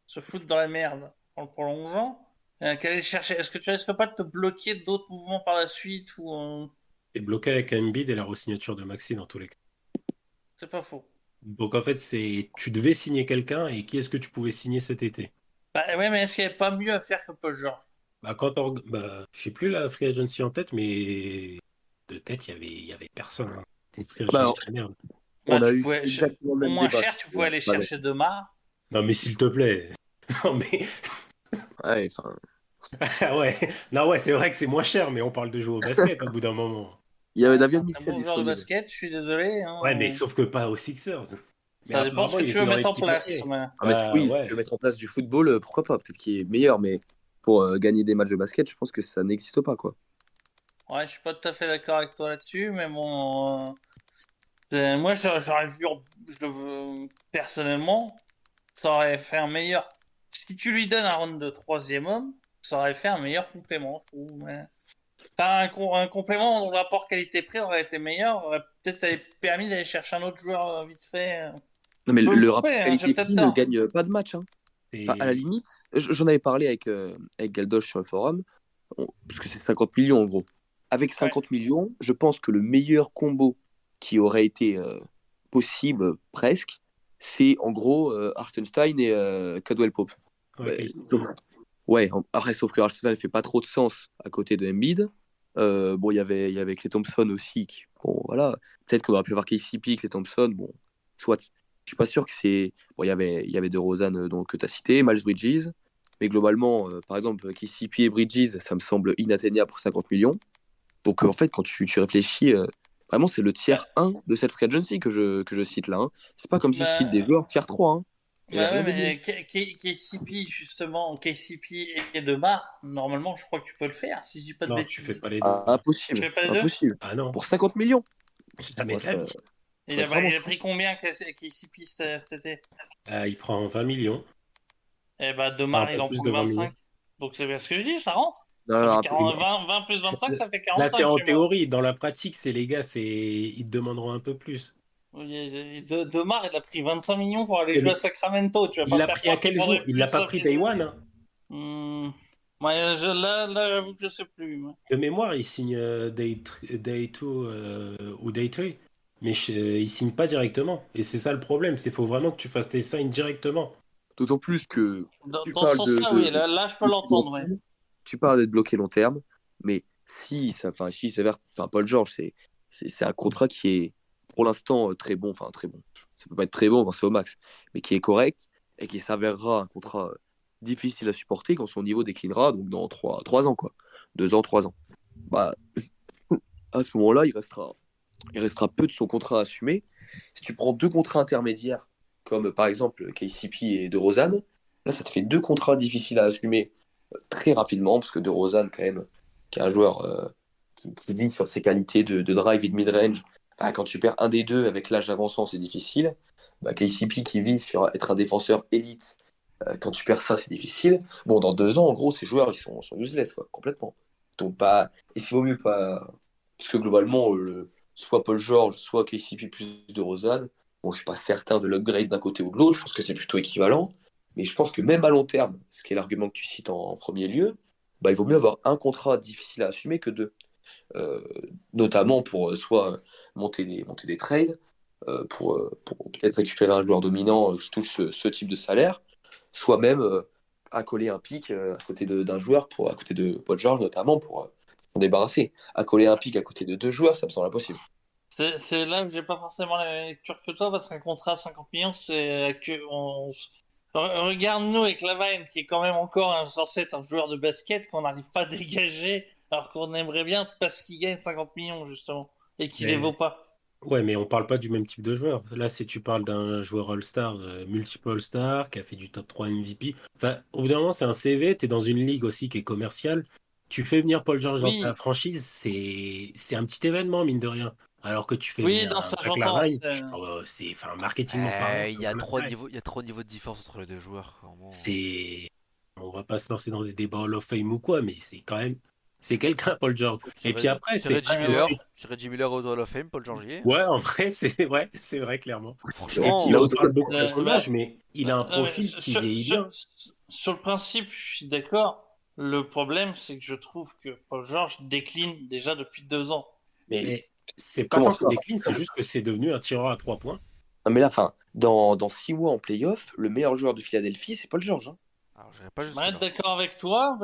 se foutre dans la merde en le prolongeant qu'aller chercher? Est-ce que tu risques pas de te bloquer d'autres mouvements par la suite ou Et bloqué avec Embiid et la re-signature de Maxi dans tous les cas. c'est pas faux? Donc en fait, tu devais signer quelqu'un et qui est-ce que tu pouvais signer cet été? Bah ouais, mais est-ce qu'il y avait pas mieux à faire que Paul George? Je sais plus la free agency en tête, mais de tête, il y avait personne, hein. Une free Bah, agency, merde. Bah, on a tu eu pouvais, exactement le au même moins débat. cher, tu pouvais aller Bah, chercher Demar. Non, mais s'il te plaît. Non, mais. ouais, enfin, Ah ouais. Non, ouais, c'est vrai que c'est moins cher, mais on parle de jouer au basket au bout d'un moment. il y avait C'est Davion un très Mitchell bon joueur de disponible. basket, je suis désolé, Ouais, mais hein. sauf que pas aux Sixers. Mais Ça dépend ce apparemment, que il tu était veux dans les mettre en petits place. papiers. Ah, mais Bah oui, si tu veux ouais. mettre en place du football, pourquoi pas? Peut-être qu'il est meilleur, mais pour gagner des matchs de basket, je pense que ça n'existe pas, quoi. Ouais, je suis pas tout à fait d'accord avec toi là-dessus, mais bon, moi j'aurais vu, personnellement, ça aurait fait un meilleur. Si tu lui donnes un round de troisième homme, ça aurait fait un meilleur complément, je trouve. Enfin, un complément dont l'apport qualité-prix aurait été meilleur, aurait peut-être permis d'aller chercher un autre joueur vite fait. Non, mais Je peux me le tromper, rapport hein, j'ai peut-être qualité-prix ne tort. gagne pas de match, hein. Enfin, à la Et limite, j'en avais parlé avec Galdoche sur le forum, parce que c'est 50 millions en gros. Avec Ouais. 50 millions, je pense que le meilleur combo qui aurait été possible, presque, c'est en gros Hartenstein et Caldwell Pope. ouais, Ouais, KCP. ouais, après, sauf que Hartenstein ne fait pas trop de sens à côté de Embiid. Bon, il y avait Klay Thompson aussi. Bon, voilà. Peut-être qu'on aurait pu avoir KCP, Klay Thompson. Bon, soit. Je suis pas sûr que c'est. Bon, il y avait DeRozan donc, que tu as cité, Miles Bridges. Mais globalement, par exemple, KCP et Bridges, ça me semble inatteignable pour 50 millions. Donc, en fait, quand tu réfléchis, vraiment, c'est le Bah, tiers 1 de cette free agency que je cite là, hein. C'est pas comme si je cite des bah, joueurs tiers 3, hein. Il n'y a bah ouais, rien de mieux. mais KCP, justement, KCP et DeMar, normalement, je crois que tu peux le faire, si je dis pas de Non, tu fais bêtises. pas les deux. Ah, Non. Tu impossible. fais pas les deux? Impossible. Ah non, Pour 50 millions. jamais Moi, de la vie. Il faut a, être vraiment il a fou. pris combien KCP cet été? Il prend 20 millions. Eh bah, Enfin, un DeMar, il peu en plus prend de que 20 millions. 25. Donc c'est bien ce que je dis, ça rentre. Non, Ça non, fait un peu- 40 20 plus 25, ça fait Là, c'est 45 en chez moi. théorie. Dans la pratique, c'est les gars, ils te demanderont un peu plus. DeMar, il a pris 25 millions pour aller Et jouer à mais Sacramento. Tu vas il pas me l'a faire pris à croire qu'il quel jour? prendrait Il plus l'a pas ça pris pris. Day One, hein. Hmm. Ouais, là, j'avoue que je sais plus. Moi. De mémoire, il signe Day 2 ou Day 3. Mais il signe pas directement. Et c'est ça le problème. C'est faut vraiment que tu fasses tes signs directement. D'autant plus que tu Dans ce parles sens-là, oui, là, je peux bloqué long l'entendre, ouais. terme, tu parles d'être bloqué long terme, mais si il s'avère, enfin, Paul George, c'est un contrat qui est pour l'instant très bon, enfin très bon. Ça peut pas être très bon quand c'est au max, mais qui est correct et qui s'avérera un contrat difficile à supporter quand son niveau déclinera, donc dans 3 ans, quoi. 2 ans, 3 ans. Bah, à ce moment-là, il restera peu de son contrat à assumer. Si tu prends 2 contrats intermédiaires, comme par exemple KCP et DeRozan, là, ça te fait 2 contrats difficiles à assumer très rapidement, parce que DeRozan, quand même, qui est un joueur qui dit sur ses qualités de drive et de mid-range, bah, quand tu perds un des deux avec l'âge avançant, c'est difficile. Bah, KCP qui vit sur être un défenseur élite, quand tu perds ça, c'est difficile. Bon, dans 2 ans, en gros, ces joueurs, ils sont useless, quoi, complètement. Donc, pas. Et s'il vaut mieux pas. Parce que globalement, soit Paul George, soit KCP plus de Rosanne, bon, je suis pas certain de l'upgrade d'un côté ou de l'autre, je pense que c'est plutôt équivalent. Mais je pense que même à long terme, ce qui est l'argument que tu cites en premier lieu, bah, il vaut mieux avoir un contrat difficile à assumer que deux. Euh, Notamment pour soit monter des trades, pour peut-être récupérer un joueur dominant qui touche ce type de salaire, soit même accoler un pic à côté d'un joueur, à côté de Paul George notamment, pour s'en débarrasser. Accoler un pic à côté de 2 joueurs, ça me semble impossible. C'est là que j'ai pas forcément la même lecture que toi, parce qu'un contrat à 50 millions, c'est que regarde-nous avec Lavine, qui est quand même encore censé être un joueur de basket qu'on n'arrive pas à dégager, alors qu'on aimerait bien parce qu'il gagne 50 millions, justement, et qu'il les Mais vaut pas. ouais, mais on parle pas du même type de joueur. Là, si tu parles d'un joueur All-Star, multiple All-Star, qui a fait du top 3 MVP, enfin, au bout d'un moment, c'est un CV, tu es dans une ligue aussi qui est commerciale. Tu fais venir Paul George dans ta Oui, franchise, c'est un petit événement, mine de rien. Alors que tu fais oui, venir dans un ça Zach j'entends. Lavine, c'est, enfin, marketingment parlant, ça Il y n'a a pas trop de d'intérêt. niveaux, il y a trop de niveaux de différence entre les deux joueurs, vraiment. C'est, on va pas se lancer dans des débats Hall of Fame ou quoi, mais c'est quand même, c'est quelqu'un, Paul George. Et puis après, C'est c'est Reggie pas un Miller. truc. C'est Reggie Miller au Hall of Fame, Paul Georgier. Ouais, en vrai, c'est vrai, clairement. Et puis, Franchement, on Là, parle beaucoup de Le- son le- âge, mais il a un non, mais profil qui vieillit bien. sur le principe, je suis d'accord. Le problème, c'est que je trouve que Paul George décline déjà depuis 2 ans. Mais Mais c'est pas comment tant qu'il ça? décline, c'est juste que c'est devenu un tireur à 3 points. Non, mais là, enfin, dans 6 mois en playoff, le meilleur joueur de Philadelphie, c'est Paul George, hein. alors j'irai pas Je m'arrête jusque-là. d'accord avec toi,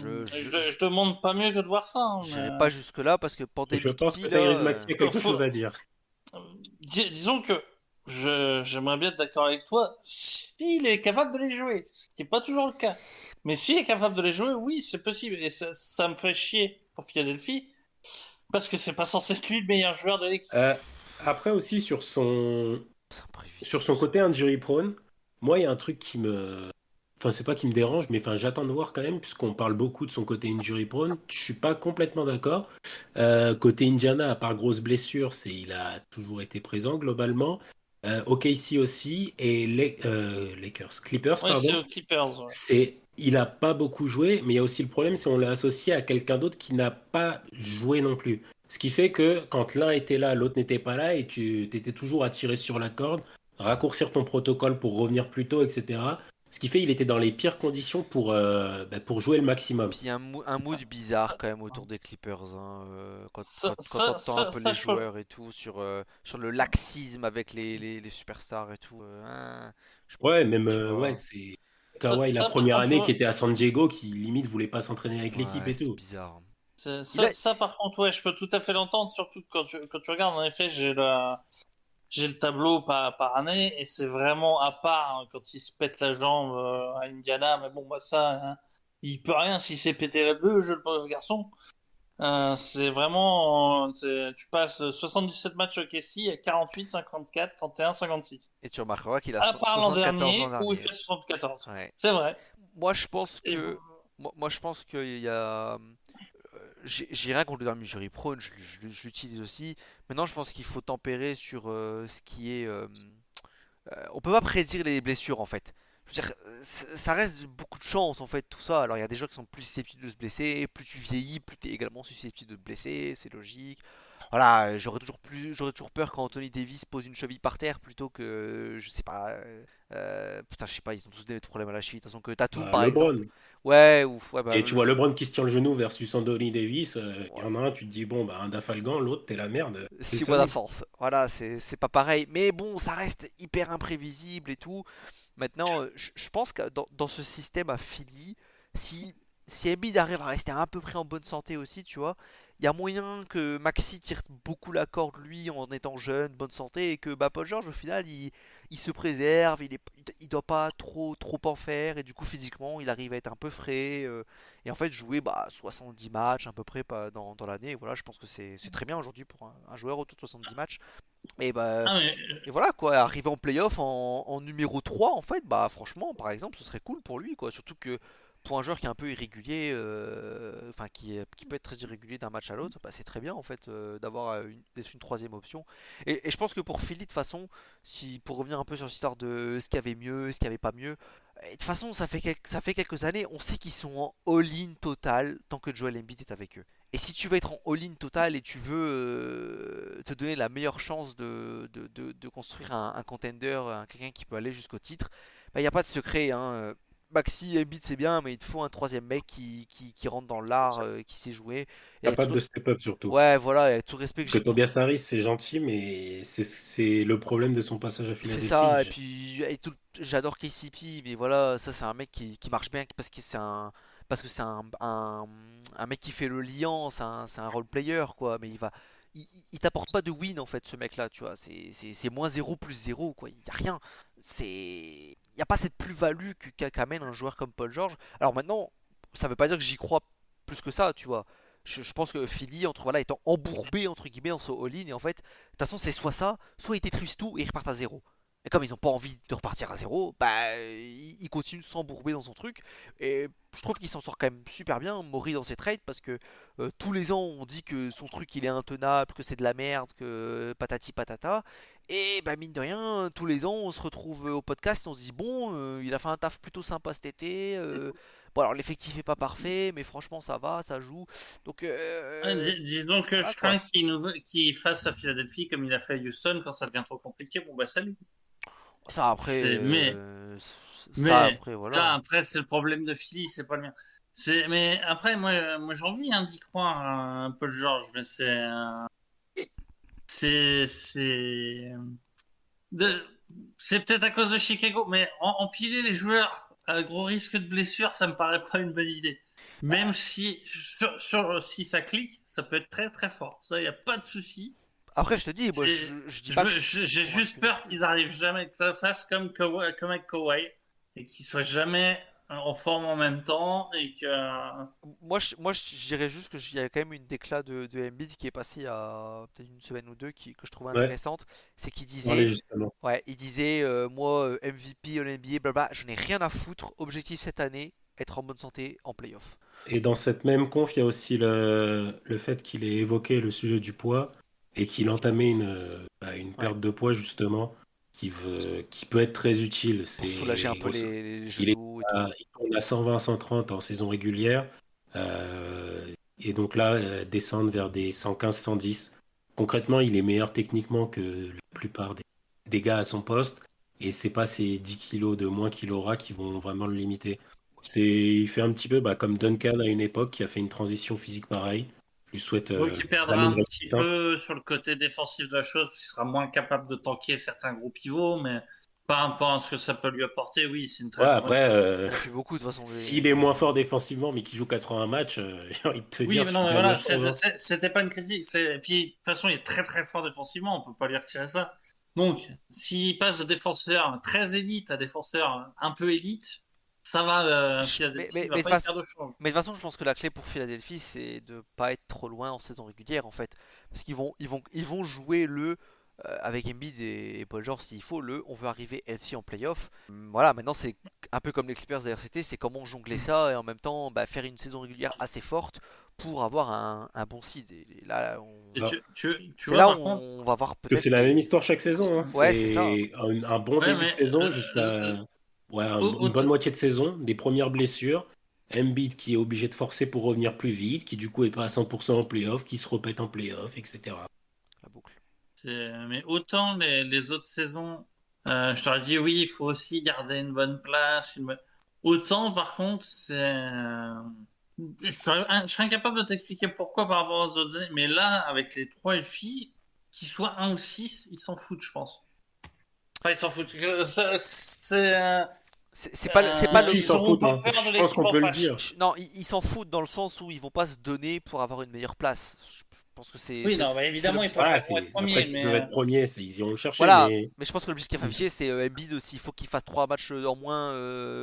je demande pas mieux que de voir ça. Hein, J'irai pas jusque-là parce que Je Pandemic pense P, que là. Tyrese Maxey a quelque chose faut- à dire. disons que j'aimerais bien être d'accord avec toi s'il est capable de les jouer, ce qui n'est pas toujours le cas. Mais s'il est capable de les jouer, oui, c'est possible. Et ça me fait chier pour Philadelphie, parce que c'est pas censé être lui le meilleur joueur de l'équipe. Euh, Après aussi, sur son C'est Sur son imprévisible. côté injury prone, moi, il y a un truc qui me. Enfin, c'est pas qui me dérange, mais enfin, j'attends de voir quand même, puisqu'on parle beaucoup de son côté injury prone. Je suis pas complètement d'accord. Côté Indiana, à part grosse blessure, il a toujours été présent globalement. OKC aussi, et Lakers, Clippers, Ouais, c'est pardon. aux Clippers. Ouais. Il a pas beaucoup joué, mais il y a aussi le problème, c'est qu'on l'a associé à quelqu'un d'autre qui n'a pas joué non plus. Ce qui fait que quand l'un était là, l'autre n'était pas là, et tu étais toujours à tirer sur la corde. raccourcir ton protocole pour revenir plus tôt, etc. Ce qui fait qu'il était dans les pires conditions pour jouer le maximum. Puis un mood bizarre quand même autour des Clippers, hein, Ça, quand ça, t'entends un ça, peu ça, les je peux. joueurs et tout sur le laxisme avec les superstars et tout. Ouais, même Tu ouais, vois. c'est Ça, Kawhi la ça, par première contre, tu année qui vois. était à San Diego, qui limite voulait pas s'entraîner avec l'équipe Ouais, et c'était tout. bizarre. Il a, Ça, par contre, ouais, je peux tout à fait l'entendre, surtout quand tu regardes, en effet, j'ai le tableau par année, et c'est vraiment à part hein, quand il se pète la jambe à Indiana, mais bon, bah ça, hein, il peut rien s'il s'est pété la beuh, le pauvre garçon. C'est vraiment, tu passes 77 matchs au KC à 48, 54, 31, 56. et tu remarqueras qu'il a À part l'an 74 l'an dernier où il dernier. fait 74. Ouais. C'est vrai. Moi, je pense Et que. Moi, je pense qu'il y a. J'ai rien contre le Derby Jury Prone, je l'utilise aussi. Maintenant, je pense qu'il faut tempérer sur ce qui est. On peut pas prédire les blessures en fait. Je veux dire, ça reste beaucoup de chance en fait, tout ça. Alors, il y a des gens qui sont plus susceptibles de se blesser. Plus tu vieillis, plus tu es également susceptible de te blesser, c'est logique. Voilà, j'aurais toujours peur quand Anthony Davis pose une cheville par terre plutôt que, je sais pas, putain, je sais pas, ils ont tous des problèmes à la cheville. De toute façon, que Tatum par exemple. LeBron. Ouais, ouf, ouais, bah, Et tu vois LeBron qui se tient le genou versus Anthony Davis. Il y ouais, en a un, tu te dis, bon, bah, un Dafalgan, l'autre, t'es la merde. C'est 6 mois solide. d'absence. Voilà, c'est pas pareil. Mais bon, ça reste hyper imprévisible et tout. Maintenant, je pense que dans ce système à Philly, si Embiid arrive à rester à peu près en bonne santé aussi, tu vois, il y a moyen que Maxi tire beaucoup la corde lui en étant jeune, bonne santé, et que bah, Paul George au final il se préserve, il doit pas trop en faire, et du coup physiquement il arrive à être un peu frais, et en fait jouer bah, 70 matchs à peu près pas dans l'année. Voilà, je pense que c'est très bien aujourd'hui pour un joueur autour de 70 matchs. Et bah ah, mais, et voilà quoi, arriver en playoff en numéro 3 en fait, bah franchement par exemple ce serait cool pour lui quoi, surtout que pour un joueur qui est un peu irrégulier, enfin qui peut être très irrégulier d'un match à l'autre, bah, c'est très bien en fait d'avoir d'être une troisième option. Et je pense que pour Philly de toute façon, si pour revenir un peu sur cette histoire de ce qu'il y avait mieux, ce qu'il y avait pas mieux, et de toute façon ça fait quelques années, on sait qu'ils sont en all-in total tant que Joel Embiid est avec eux. Et si tu veux être en all-in total et tu veux te donner la meilleure chance de construire un contender, quelqu'un qui peut aller jusqu'au titre, il n'y a pas de secret. Hein. Maxi et Embiid c'est bien, mais il te faut un troisième mec qui rentre dans l'art, qui sait jouer. Et avec Capable tout, de step up surtout. ouais, voilà, et avec tout le respect que Parce que j'ai pour. Tobias Harris, c'est gentil, mais c'est le problème de son passage à C'est Philadelphie. ça, et puis j'adore KCP, mais voilà, ça c'est un mec qui marche bien parce que c'est un mec qui fait le liant, c'est un role player quoi, mais il t'apporte pas de win en fait ce mec là, tu vois, c'est moins zéro plus zéro quoi, il y a rien, il y a pas cette plus-value qu'amène un joueur comme Paul George. Alors maintenant, ça veut pas dire que j'y crois plus que ça, tu vois. Je pense que Philly, entre voilà, étant embourbé entre guillemets dans ce all-in, et en fait, de toute façon, c'est soit ça, soit ils détruisent tout et ils repartent à zéro. Et comme ils n'ont pas envie de repartir à zéro, bah ils continuent de s'embourber dans son truc. Et je trouve qu'il s'en sort quand même super bien, Maury dans ses trades, parce que tous les ans on dit que son truc il est intenable, que c'est de la merde, que patati patata. Et bah mine de rien, tous les ans on se retrouve au podcast, on se dit bon, il a fait un taf plutôt sympa cet été. Bon alors l'effectif est pas parfait, mais franchement ça va, ça joue. Donc disons que voilà je quoi. crains qu'il fasse à Philadelphie comme il a fait à Houston quand ça devient trop compliqué. Bon, bah, salut. Ça après, C'est, mais, ça mais, après ça, voilà. après, c'est le problème de Philly, c'est pas le mien. Mais après, moi, j'ai envie, hein, d'y croire un peu le George, mais c'est, de, c'est peut-être à cause de Chicago, mais empiler les joueurs à gros risque de blessure, ça me paraît pas une bonne idée. Bah, Même si, si ça clique, ça peut être très très fort. Ça, y a pas de souci. après je te dis, moi C'est, je dis pas que je suis j'ai juste convaincu non peur plus. qu'ils arrivent jamais, que ça fasse comme avec Kawhi, et qu'ils soient jamais en forme en même temps, et que, Je dirais juste qu'il y a quand même une déclat de Embiid qui est passée à peut-être une semaine ou deux que je trouvais Ouais, intéressante. C'est qu'il parler disait, justement. ouais, il disait, moi MVP, All NBA, blabla, je n'ai rien à foutre. Objectif cette année, être en bonne santé en playoff. Et dans cette même conf, il y a aussi le fait qu'il ait évoqué le sujet du poids et qu'il entamait une Ouais, perte de poids justement qui peut être très utile. pour soulager un peu les Il est genoux et tout. il tourne à 120-130 en saison régulière. Et donc là, descendre vers des 115-110. Concrètement, il est meilleur techniquement que la plupart des gars à son poste. et c'est pas ces 10 kilos de moins qu'il aura qui vont vraiment le limiter. Il fait un petit peu comme Duncan à une époque qui a fait une transition physique pareille. Je lui souhaite Donc il perdra jamais une un petit réussite, hein. peu sur le côté défensif de la chose, il sera moins capable de tanker certains gros pivots, mais par rapport à ce que ça peut lui apporter, oui, c'est une Ouais, très bonne après, recrue. Il n'y en a plus beaucoup de toute façon. s'il est moins fort défensivement mais qu'il joue 80 matchs, j'ai envie de te Oui, dire, mais tu non, mais gagnes voilà, le change, hein. c'était pas une critique. Et puis, de toute façon, il est très très fort défensivement, on peut pas lui retirer ça. Donc, s'il passe de défenseur très élite à défenseur un peu élite, ça va, Mais, Philadelphie mais, va mais, de pas y façon, faire de change. mais de toute façon, je pense que la clé pour Philadelphie, c'est de pas être trop loin en saison régulière en fait. Parce qu'ils vont jouer avec Embiid et Paul George s'il faut, on veut arriver healthy en playoff. Voilà, maintenant c'est un peu comme les Clippers d'ailleurs c'était, c'est comment jongler ça et en même temps faire une saison régulière assez forte pour avoir un bon seed. Et là, Et Alors, tu c'est vois, là où par contre, on va voir que c'est peut-être la même des... histoire chaque saison, hein. Ouais, c'est ça. C'est un bon ouais, début de mais saison jusqu'à une bonne moitié de saison, des premières blessures. Embiid qui est obligé de forcer pour revenir plus vite, qui du coup est pas à 100% en playoff, qui se repète en playoff, etc. La boucle. mais autant les autres saisons, je t'aurais dit oui, il faut aussi garder une bonne place. Autant, par contre, je serais incapable de t'expliquer pourquoi par rapport aux autres années, mais là, avec les trois filles, qu'ils soient un ou six, ils s'en foutent, je pense. Enfin, ils s'en foutent. C'est pas le... Si, ils Ils s'en auront foutent, pas hein. peur de Je pense l'équipe qu'on en peut le dire. face. Non, ils s'en foutent dans le sens où ils vont pas se donner pour avoir une meilleure place. Je pense que c'est Oui, c'est non, bah, c'est évidemment, ils l'objectif. Voilà, préféreront être après, premiers, s'ils peuvent mais être premiers, ils iront le chercher, Voilà, mais mais je pense que l'objectif ils- affiché c'est Embiid aussi. Il faut qu'il fasse 3 matchs en moins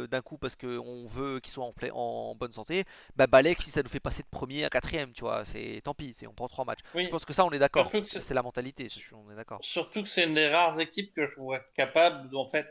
d'un coup parce qu'on veut qu'il soit en bonne santé. Bah Balek, si ça nous fait passer de premier à quatrième, tu vois, c'est tant pis, on prend 3 matchs. Je oui, pense que ça, on est d'accord. surtout que C'est la mentalité, on est d'accord. surtout que c'est une des rares équipes que je vois capables, en fait,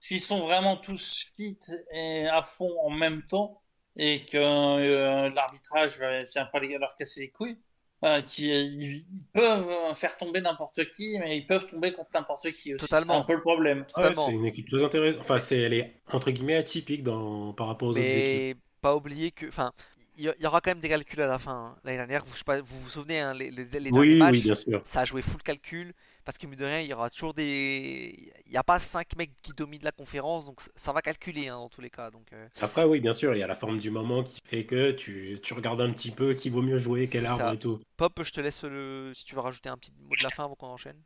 s'ils sont vraiment tous fit et à fond en même temps, et que l'arbitrage vient pas leur casser les couilles, ils peuvent faire tomber n'importe qui, mais ils peuvent tomber contre n'importe qui aussi. C'est un Totalement, peu le problème. ouais, c'est totalement. une équipe très intéressante. Enfin, elle est entre guillemets atypique par rapport aux autres équipes. Mais pas oublier que, enfin, il y aura quand même des calculs à la fin, hein. L'année dernière, je sais pas, vous vous souvenez, hein, les derniers Oui, oui, matchs, bien sûr. ça a joué full calcul. Parce que, mine de rien, il y aura toujours des. Il n'y a pas 5 mecs qui dominent la conférence, donc ça va calculer hein, dans tous les cas. Donc, Après, oui, bien sûr, il y a la forme du moment qui fait que tu regardes un petit peu qui vaut mieux jouer, quel c'est arbre ça. et tout. Pop, je te laisse si tu veux rajouter un petit mot de la fin avant qu'on enchaîne.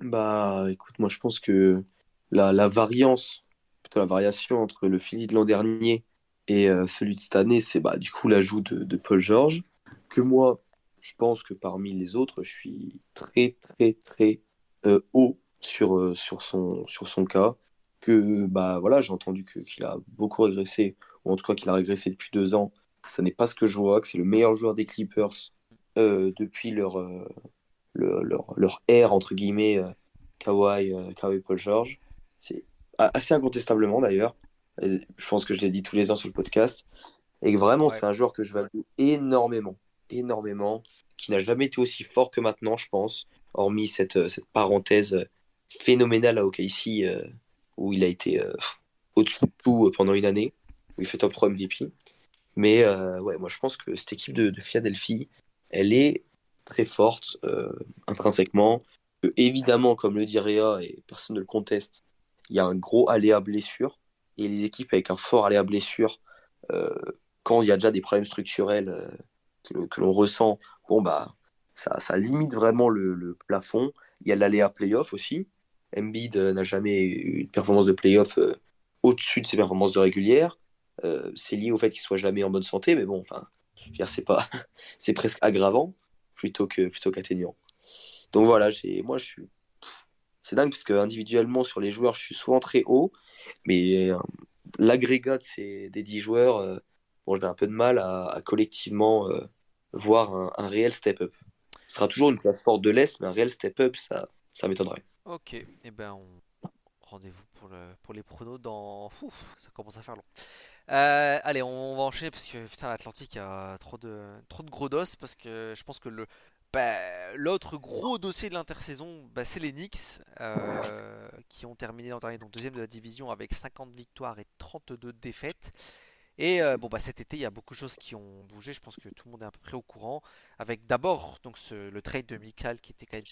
Bah, écoute, moi je pense que la variance, plutôt la variation entre le Philly de l'an dernier et celui de cette année, c'est bah, du coup l'ajout de Paul George, que moi, je pense que parmi les autres, je suis très, très, très haut sur son cas, que bah voilà, j'ai entendu qu'il a beaucoup régressé, ou en tout cas qu'il a régressé depuis 2 ans. Ça n'est pas ce que je vois, que c'est le meilleur joueur des Clippers depuis leur ère, entre guillemets, Kawhi Paul George. C'est assez incontestablement d'ailleurs. Et je pense que je l'ai dit tous les ans sur le podcast. Et que vraiment, Ouais. c'est un joueur que je value énormément, énormément, qui n'a jamais été aussi fort que maintenant, je pense, hormis cette parenthèse phénoménale à OKC, où il a été au-dessus de tout pendant une année, où il fait top 3 MVP. Mais ouais, moi je pense que cette équipe de Philadelphie, elle est très forte intrinsèquement. Que, évidemment, comme le dit Réa, et personne ne le conteste, il y a un gros aléa blessure. Et les équipes avec un fort aléa blessure, euh, quand il y a déjà des problèmes structurels que l'on ressent, bon bah ça limite vraiment le plafond. Il y a l'aléa playoff aussi. Embiid n'a jamais eu une performance de playoff au-dessus de ses performances de régulière. C'est lié au fait qu'il soit jamais en bonne santé, mais bon, enfin, je veux dire, c'est pas, c'est presque aggravant plutôt qu'atténuant. Donc voilà, c'est dingue parce que individuellement sur les joueurs, je suis souvent très haut, mais l'agrégat des 10 joueurs, bon, j'ai un peu de mal à collectivement voir un réel step-up. Ce sera toujours une place forte de l'Est, mais un réel step-up, ça m'étonnerait. Ok, et ben rendez-vous pour les pronos dans. Ouf, ça commence à faire long. Allez, on va enchaîner parce que putain, l'Atlantique a trop de gros dos parce que je pense que l'autre gros dossier de l'intersaison, c'est les Knicks qui ont terminé l'an dernier, donc deuxième de la division avec 50 victoires et 32 défaites. Et bon, cet été, il y a beaucoup de choses qui ont bougé. Je pense que tout le monde est à peu près au courant. Avec d'abord donc le trade de Mikal qui était quand même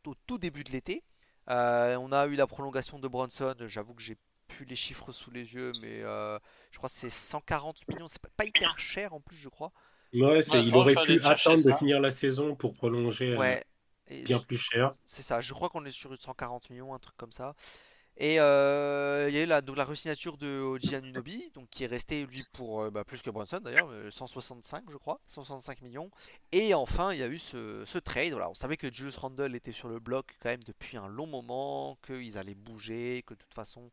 au tout début de l'été. On a eu la prolongation de Bronson. J'avoue que j'ai plus les chiffres sous les yeux, mais je crois que c'est 140 millions. C'est pas hyper cher en plus, je crois. Ouais, Ouais, il bon, je aurait suis allé pu te chercher attendre de ça. finir la saison pour prolonger Ouais. Et bien plus cher. c'est ça. Je crois qu'on est sur 140 millions, un truc comme ça. Et il y a eu donc la re-signature de Oji Anunoby, donc qui est resté lui pour plus que Brunson d'ailleurs, 165 je crois, 165 millions. Et enfin il y a eu ce trade. Voilà, on savait que Julius Randle était sur le bloc quand même depuis un long moment, qu'ils allaient bouger, que de toute façon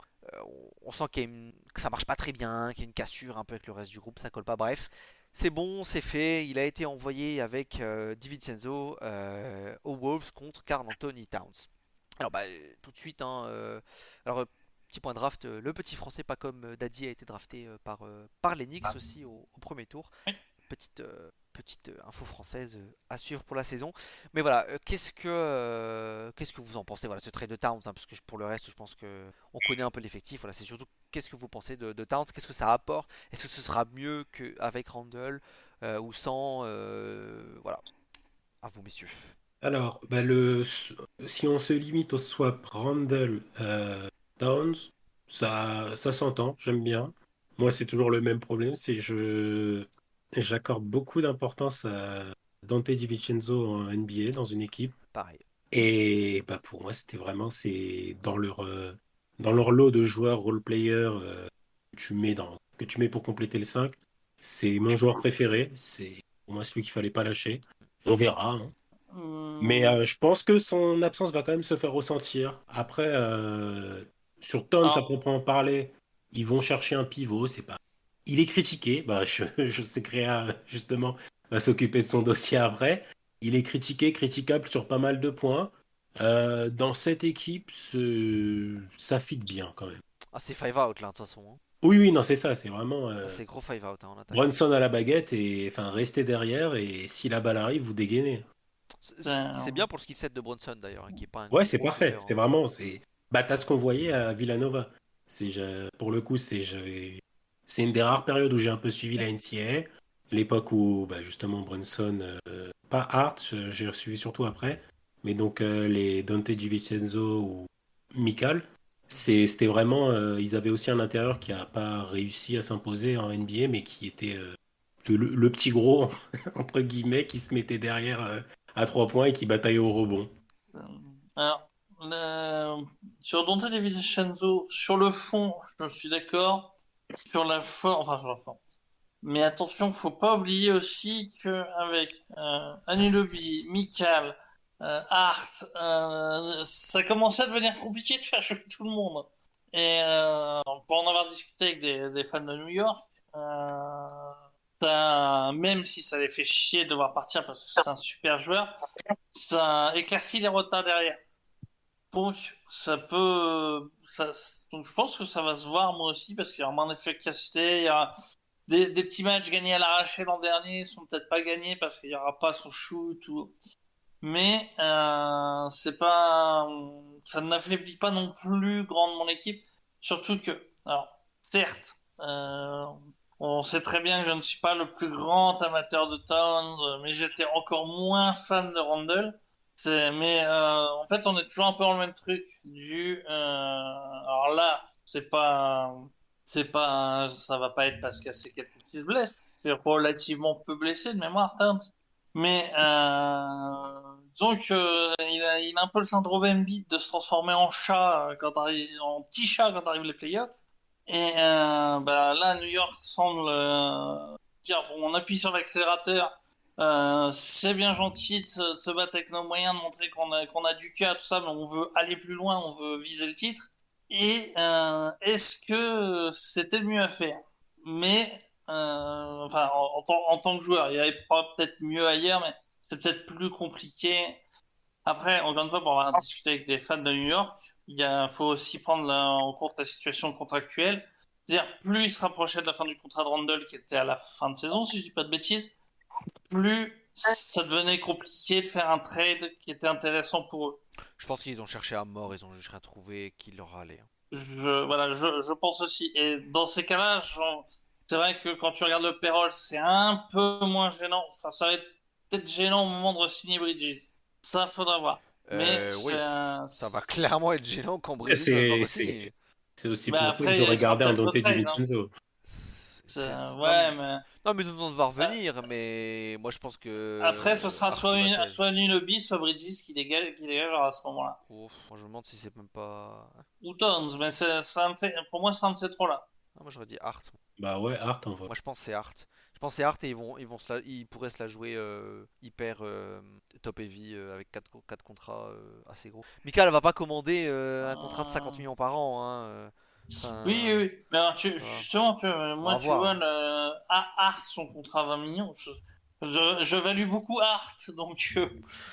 on sent que ça marche pas très bien, qu'il y a une cassure un peu avec le reste du groupe, ça colle pas. Bref, c'est bon, c'est fait. Il a été envoyé avec DiVincenzo aux Wolves contre Karl Anthony Towns. Alors bah tout de suite, hein, alors petit point draft, le petit français pas comme Daddy a été drafté par les Knicks aussi au premier tour. Petite info française à suivre pour la saison. Mais voilà, qu'est-ce que vous en pensez, voilà, ce trade de Towns, hein, parce que pour le reste je pense que on connaît un peu l'effectif. Voilà, c'est surtout qu'est-ce que vous pensez de Towns, qu'est-ce que ça apporte, est-ce que ce sera mieux qu'avec Randle ou sans, voilà, à vous messieurs. Alors, si on se limite au swap Randle Towns, ça s'entend, j'aime bien. Moi, c'est toujours le même problème, j'accorde beaucoup d'importance à Dante DiVincenzo en NBA dans une équipe. Pareil. Et bah, pour moi, c'est dans leur lot de joueurs role-player que tu mets pour compléter le 5. C'est mon joueur préféré. C'est pour moi celui qu'il fallait pas lâcher. On verra, hein. Mais Hum, je pense que son absence va quand même se faire ressentir. Après, sur Towns, à alors, proprement parler, ils vont chercher un pivot. C'est pas. Il est critiqué. Bah, je sais que Réa, justement, va s'occuper de son dossier après. Il est critiqué, critiquable sur pas mal de points. Dans cette équipe, ça fit bien quand même. Ah, c'est five out là, de toute façon, hein. Oui, oui, non, c'est ça. C'est vraiment Ah, c'est gros five out hein, en attaque, hein. Brunson à la baguette et enfin restez derrière et si la balle arrive, vous dégainez. C'est bien pour le skill set de Bronson d'ailleurs, hein, qui est pas un Ouais, c'est gros parfait. shooter, C'est hein. vraiment, bah, t'as ce qu'on voyait à Villanova. Pour le coup, c'est une des rares périodes où j'ai un peu suivi la NCAA. L'époque où, bah, justement, Brunson, pas Hart, j'ai suivi surtout après, mais donc les Dante DiVincenzo ou Mikal, c'était vraiment, ils avaient aussi un intérieur qui a pas réussi à s'imposer en NBA, mais qui était le petit gros, entre guillemets, qui se mettait derrière à 3 points et qui bataillait au rebond. euh, alors, sur Dante DiVincenzo, sur le fond, je suis d'accord. Sur la forme, enfin sur la forme. Mais attention, faut pas oublier aussi que avec Ah, Anunoby, Mikal, Hart, ça commençait à devenir compliqué de faire jouer tout le monde. Et pour en avoir discuté avec des fans de New York, même si ça les fait chier de devoir partir parce que c'est un super joueur, ça éclaircit les retards derrière. Donc donc je pense que ça va se voir moi aussi parce qu'il y aura moins d'efficacité, il y aura des petits matchs gagnés à l'arraché l'an dernier sont peut-être pas gagnés parce qu'il y aura pas son shoot ou mais c'est pas ça n'affaiblit pas non plus grandement l'équipe, surtout que alors certes on sait très bien que je ne suis pas le plus grand amateur de Towns, mais j'étais encore moins fan de Randle. Mais en fait, on est toujours un peu dans le même truc. Alors là, ça va pas être parce qu'il y a ces quelques petits blesses. C'est relativement peu blessé de mémoire, Towns. Mais disons que il a un peu le syndrome Embiid de se transformer en chat en petit chat quand arrivent les playoffs. Et bah, là, New York semble dire bon, on appuie sur l'accélérateur. C'est bien gentil de se battre avec nos moyens, de montrer qu'on a du cœur, tout ça, mais on veut aller plus loin, on veut viser le titre. Et est-ce que c'était le mieux à faire? Mais enfin, en tant que joueur, il y avait pas peut-être mieux ailleurs, mais c'est peut-être plus compliqué. Après, encore une fois, pour avoir discuté avec des fans de New York, faut aussi prendre en compte la situation contractuelle. C'est-à-dire, plus ils se rapprochaient de la fin du contrat de Randle, qui était à la fin de saison, si je dis pas de bêtises, plus ça devenait compliqué de faire un trade qui était intéressant pour eux. Je pense qu'ils ont cherché à mort, ils ont juste rien trouvé qui leur allait, hein. Je pense aussi. Et dans ces cas-là, c'est vrai que quand tu regardes le payroll, c'est un peu moins gênant. Enfin, ça va être peut-être gênant au moment de re-signer Bridges. Ça, faudra voir. Mais Oui, ça va c'est- clairement être gênant quand Et Bridges va C'est re-signer. c'est aussi mais pour ça que après, j'aurais il sera gardé un peut-être Dante retrade, hein. DiVincenzo. Non, Ouais, mais non, mais Donovan va euh, revenir, mais moi je pense après, ce que sera Hart il va tag. soit Nunobi, soit Bridges qui dégagera à ce moment-là. Ouf, moi je me demande si c'est même pas. Ou Towns, mais pour moi, c'est un de ces trois-là. Ah, moi j'aurais dit Hart. Bah ouais, Hart en vrai. Moi je pense que c'est Hart. Je pense que c'est Hart et ils pourraient se la jouer hyper top heavy avec 4 contrats assez gros. Mika elle va pas commander un contrat de 50 Euh, millions par an. Hein, Oui, oui, Enfin, oui. Mais alors, voilà. justement, On moi, va tu voir. vois, Hein. Hart, son contrat à 20 millions, je value beaucoup Hart, donc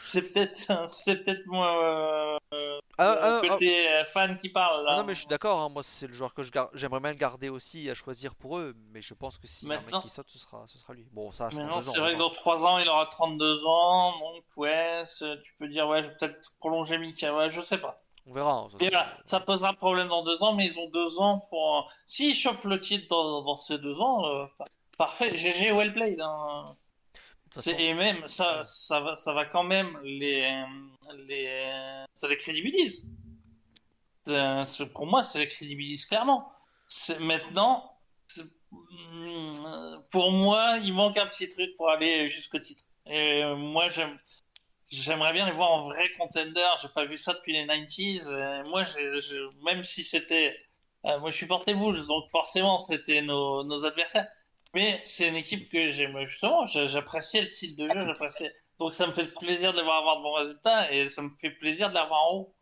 c'est peut-être moi, Ah, mon ah, ah, côté fan qui parle ah non là. mais je suis d'accord, hein, moi c'est le joueur que j'aimerais bien le garder aussi à choisir pour eux, mais je pense que s'il y a un mec qui Maintenant, saute, ce sera lui. Bon ça c'est dans maintenant, 2 ans, c'est on vrai que verra. dans 3 ans, il aura 32 ans, donc ouais, tu peux dire, ouais, je vais peut-être prolonger Mika, ouais, je sais pas. On verra, hein, ça Et c'est. là, ça posera problème dans 2 ans, mais ils ont 2 ans pour. S'ils chopent le titre dans ces 2 ans, parfait. GG, well played, hein. De toute façon, Et même, ouais. ça va quand même ça les crédibilise. Pour moi, ça les crédibilise clairement. Maintenant, pour moi, il manque un petit truc pour aller jusqu'au titre. Et moi, j'aimerais bien les voir en vrai contender. J'ai pas vu ça depuis les 90s. Moi, même si c'était, moi, je suis porté Bulls, donc forcément, c'était nos adversaires. Mais c'est une équipe que j'aime justement. J'appréciais le style de jeu, j'appréciais. Donc, ça me fait plaisir de les voir avoir de bons résultats et ça me fait plaisir de les voir en haut.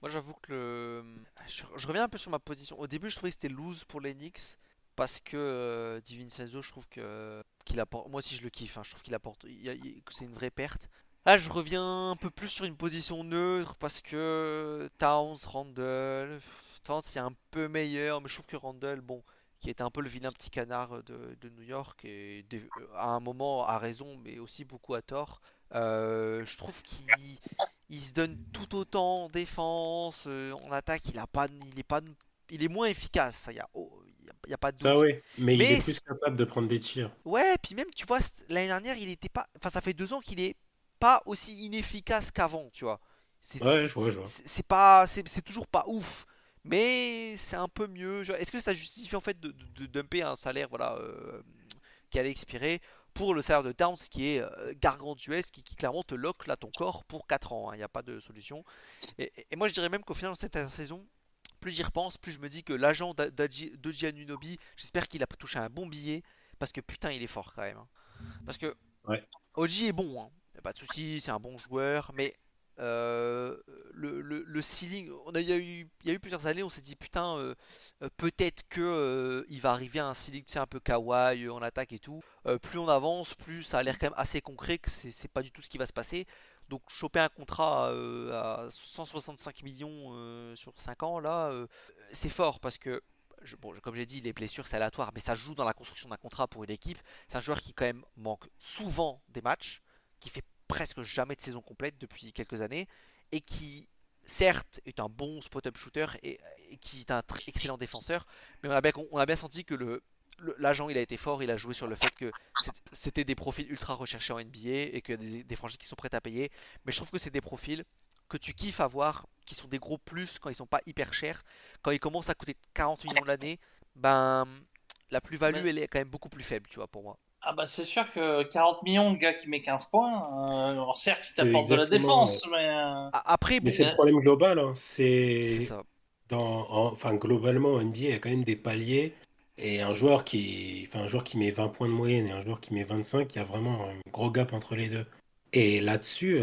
Moi j'avoue que je reviens un peu sur ma position. Au début je trouvais que c'était lose pour les Knicks parce que DiVincenzo je trouve que qu'il apporte. Moi aussi je le kiffe, hein, je trouve qu'il apporte. Que c'est une vraie perte. Là je reviens un peu plus sur une position neutre parce que Towns, Randle. Towns c'est un peu meilleur, mais je trouve que Randle, bon, qui était un peu le vilain petit canard de New York et à un moment a raison, mais aussi beaucoup à tort. Je trouve qu'il se donne tout autant en défense, en attaque, il est moins efficace, ça, y a pas de Ça doute. ouais, mais il est Mais plus capable de prendre des tirs. ouais, puis même tu vois, l'année dernière, il était pas, enfin ça fait 2 ans qu'il est pas aussi inefficace qu'avant, tu vois. Ouais, je vois, je vois. C'est pas, c'est toujours pas ouf, mais c'est un peu mieux. Est-ce que ça justifie en fait de dumper un salaire, voilà, qui allait expirer pour le salaire de Towns qui est gargantuesque, qui clairement te lock là ton corps pour 4 ans, il n'y a pas de solution. Et moi je dirais même qu'au final de cette saison, plus j'y repense, plus je me dis que l'agent d'Oji Anunoby, j'espère qu'il a touché un bon billet, parce que putain il est fort quand même. Hein. Parce que Ouais. Oji est bon, hein. Y a pas de souci, c'est un bon joueur, mais le ceiling, il y a eu plusieurs années, on s'est dit putain, peut-être que il va arriver à un ceiling, tu sais, un peu kawaii en attaque et tout. Plus on avance, plus ça a l'air quand même assez concret que c'est pas du tout ce qui va se passer. Donc choper un contrat à 165 millions sur 5 ans, là, c'est fort parce que bon, comme j'ai dit, les blessures c'est aléatoire, mais ça joue dans la construction d'un contrat pour une équipe. C'est un joueur qui quand même manque souvent des matchs, qui fait presque jamais de saison complète depuis quelques années, et qui certes est un bon spot-up shooter et qui est un excellent défenseur, mais on a bien senti que l'agent il a été fort, il a joué sur le fait que c'était des profils ultra recherchés en NBA et que des franchises qui sont prêtes à payer, mais je trouve que c'est des profils que tu kiffes avoir, qui sont des gros plus quand ils sont pas hyper chers. Quand ils commencent à coûter 40 millions l'année, ben la plus-value Mais, elle est quand même beaucoup plus faible, tu vois, pour moi. ah bah c'est sûr que 40 millions, le gars qui met 15 points, alors certes, il C'est t'apporte de la exactement. défense, mais Après, Mais bon, c'est le euh, problème global, hein. c'est C'est ça. enfin globalement en NBA, il y a quand même des paliers. Et un joueur qui met 20 points de moyenne et un joueur qui met 25, il y a vraiment un gros gap entre les deux. Et là-dessus,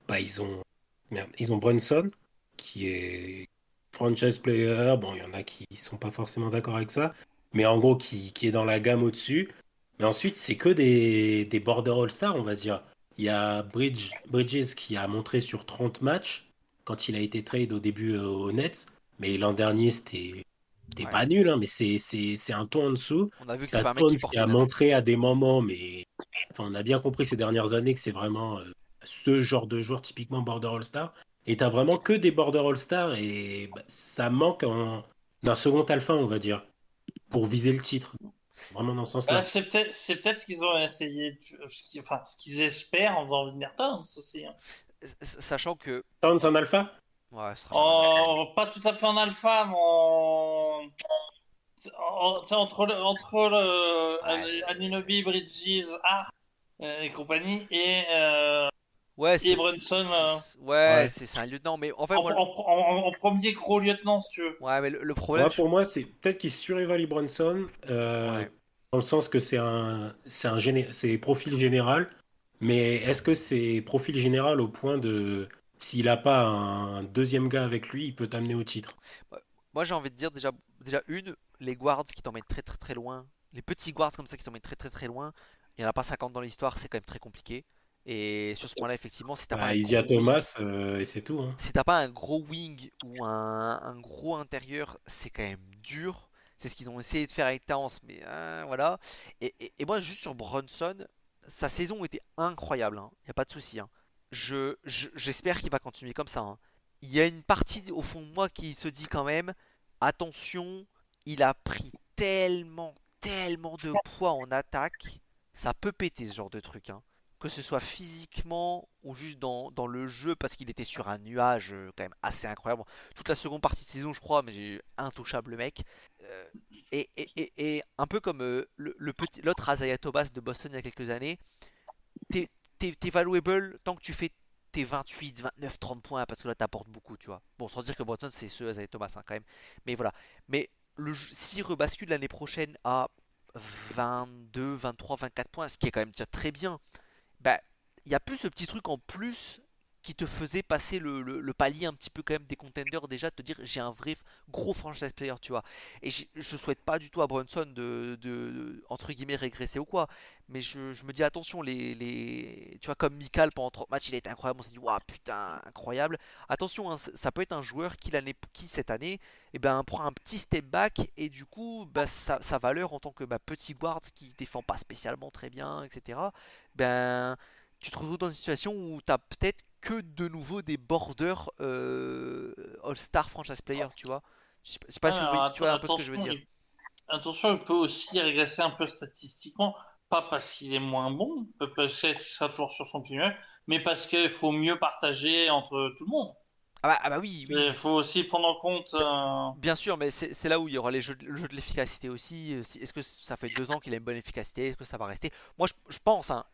bah, ils ont Brunson, qui est franchise player. Bon, il y en a qui sont pas forcément d'accord avec ça, mais en gros, qui est dans la gamme au-dessus. Mais ensuite, c'est que des border all-stars, on va dire. Il y a Bridges qui a montré sur 30 matchs quand il a été trade au début aux Nets. Mais l'an dernier, c'était Ouais. pas nul, hein, mais c'est un ton en dessous. On a vu que c'est T'as pas un mec Towns qui qui porte a une année. montré à des moments, mais enfin, on a bien compris ces dernières années que c'est vraiment ce genre de joueur typiquement border all-star. Et t'as vraiment que des border all-star et bah, ça manque d'un second alpha, on va dire, pour viser le titre. Vraiment dans ce bah, sens-là. c'est peut-être ce qu'ils ont essayé, enfin, ce qu'ils espèrent en faisant venir Towns aussi, hein. Sachant que. Towns en alpha? Ouais, ce sera jamais un alpha. Pas tout à fait en alpha, mais c'est entre Ouais, Anunoby, Bridges, Hart et compagnie, ouais, et Brunson ouais, Ouais. c'est un lieutenant. Mais en fait, en, moi, en premier gros lieutenant, si tu veux. ouais, mais le problème, Moi, pour moi, c'est peut-être qu'il surévalue Brunson, ouais. dans le sens que c'est profil général, mais est-ce que c'est profil général au point de, s'il n'a pas un deuxième gars avec lui, il peut t'amener au titre? Ouais. Moi, j'ai envie de dire déjà les guards qui t'emmènent très très très loin, les petits guards comme ça qui t'emmènent très très très loin, il n'y en a pas 50 dans l'histoire, c'est quand même très compliqué. Et sur ce point-là, effectivement, si t'as pas Bah, un Isia gros wing, Thomas, et c'est tout, hein. si t'as pas un gros wing ou un gros intérieur, c'est quand même dur. C'est ce qu'ils ont essayé de faire avec Towns, mais voilà. Et moi, juste sur Brunson, sa saison était incroyable, il n'y a pas de souci, hein. J'espère qu'il va continuer comme ça, hein. Il y a une partie au fond de moi qui se dit quand même, attention, il a pris tellement de poids en attaque, ça peut péter ce genre de truc, hein. Que ce soit physiquement ou juste dans le jeu, parce qu'il était sur un nuage quand même assez incroyable. Toute la seconde partie de saison, je crois, mais j'ai eu intouchable le mec. Euh, et un peu comme l'autre Isaiah Thomas de Boston il y a quelques années, t'es valuable tant que tu fais tes 28, 29, 30 points, parce que là t'apportes beaucoup, tu vois. Bon, sans dire que Boston c'est ce Isaiah Thomas, hein, quand même. Mais voilà. Mais s'il rebascule l'année prochaine à 22, 23, 24 points, ce qui est quand même déjà très bien, bah, il y a plus ce petit truc en plus qui te faisait passer le palier un petit peu quand même des contenders déjà, de te dire j'ai un vrai gros franchise player, tu vois. Et je souhaite pas du tout à Brunson entre guillemets régresser ou quoi, mais je me dis attention, tu vois, comme Mikal pendant 30 matchs il a été incroyable, on s'est dit waouh putain incroyable. Attention, hein, ça peut être un joueur qui cette année eh ben, prend un petit step back et du coup bah, sa valeur en tant que petit guard qui défend pas spécialement très bien, etc. Ben tu te retrouves dans une situation où tu as peut-être que de nouveau des borders All-Star franchise player, tu vois. Je sais pas Ouais, si mais alors, tu vois un peu ce que je veux attention, dire. attention, il peut aussi régresser un peu statistiquement, pas parce qu'il est moins bon, peut-être qu'il sera toujours sur son pied, mais parce qu'il faut mieux partager entre tout le monde. Ah bah oui, Il oui. faut aussi prendre en compte. Bien sûr, mais c'est là où il y aura le jeu de l'efficacité aussi. Est-ce que ça fait 2 ans qu'il a une bonne efficacité? Est-ce que ça va rester? Moi, je pense, hein,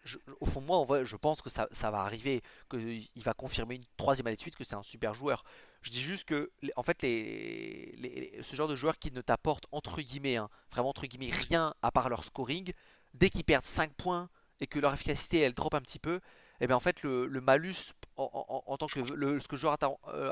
au fond de moi, en vrai, je pense que ça va arriver, qu'il va confirmer une troisième année de suite que c'est un super joueur. Je dis juste que, en fait, ce genre de joueurs qui ne t'apportent, entre guillemets, hein, vraiment entre guillemets, rien à part leur scoring, dès qu'ils perdent 5 points et que leur efficacité, elle drop un petit peu, et bien en fait, le malus en tant que ce que le joueur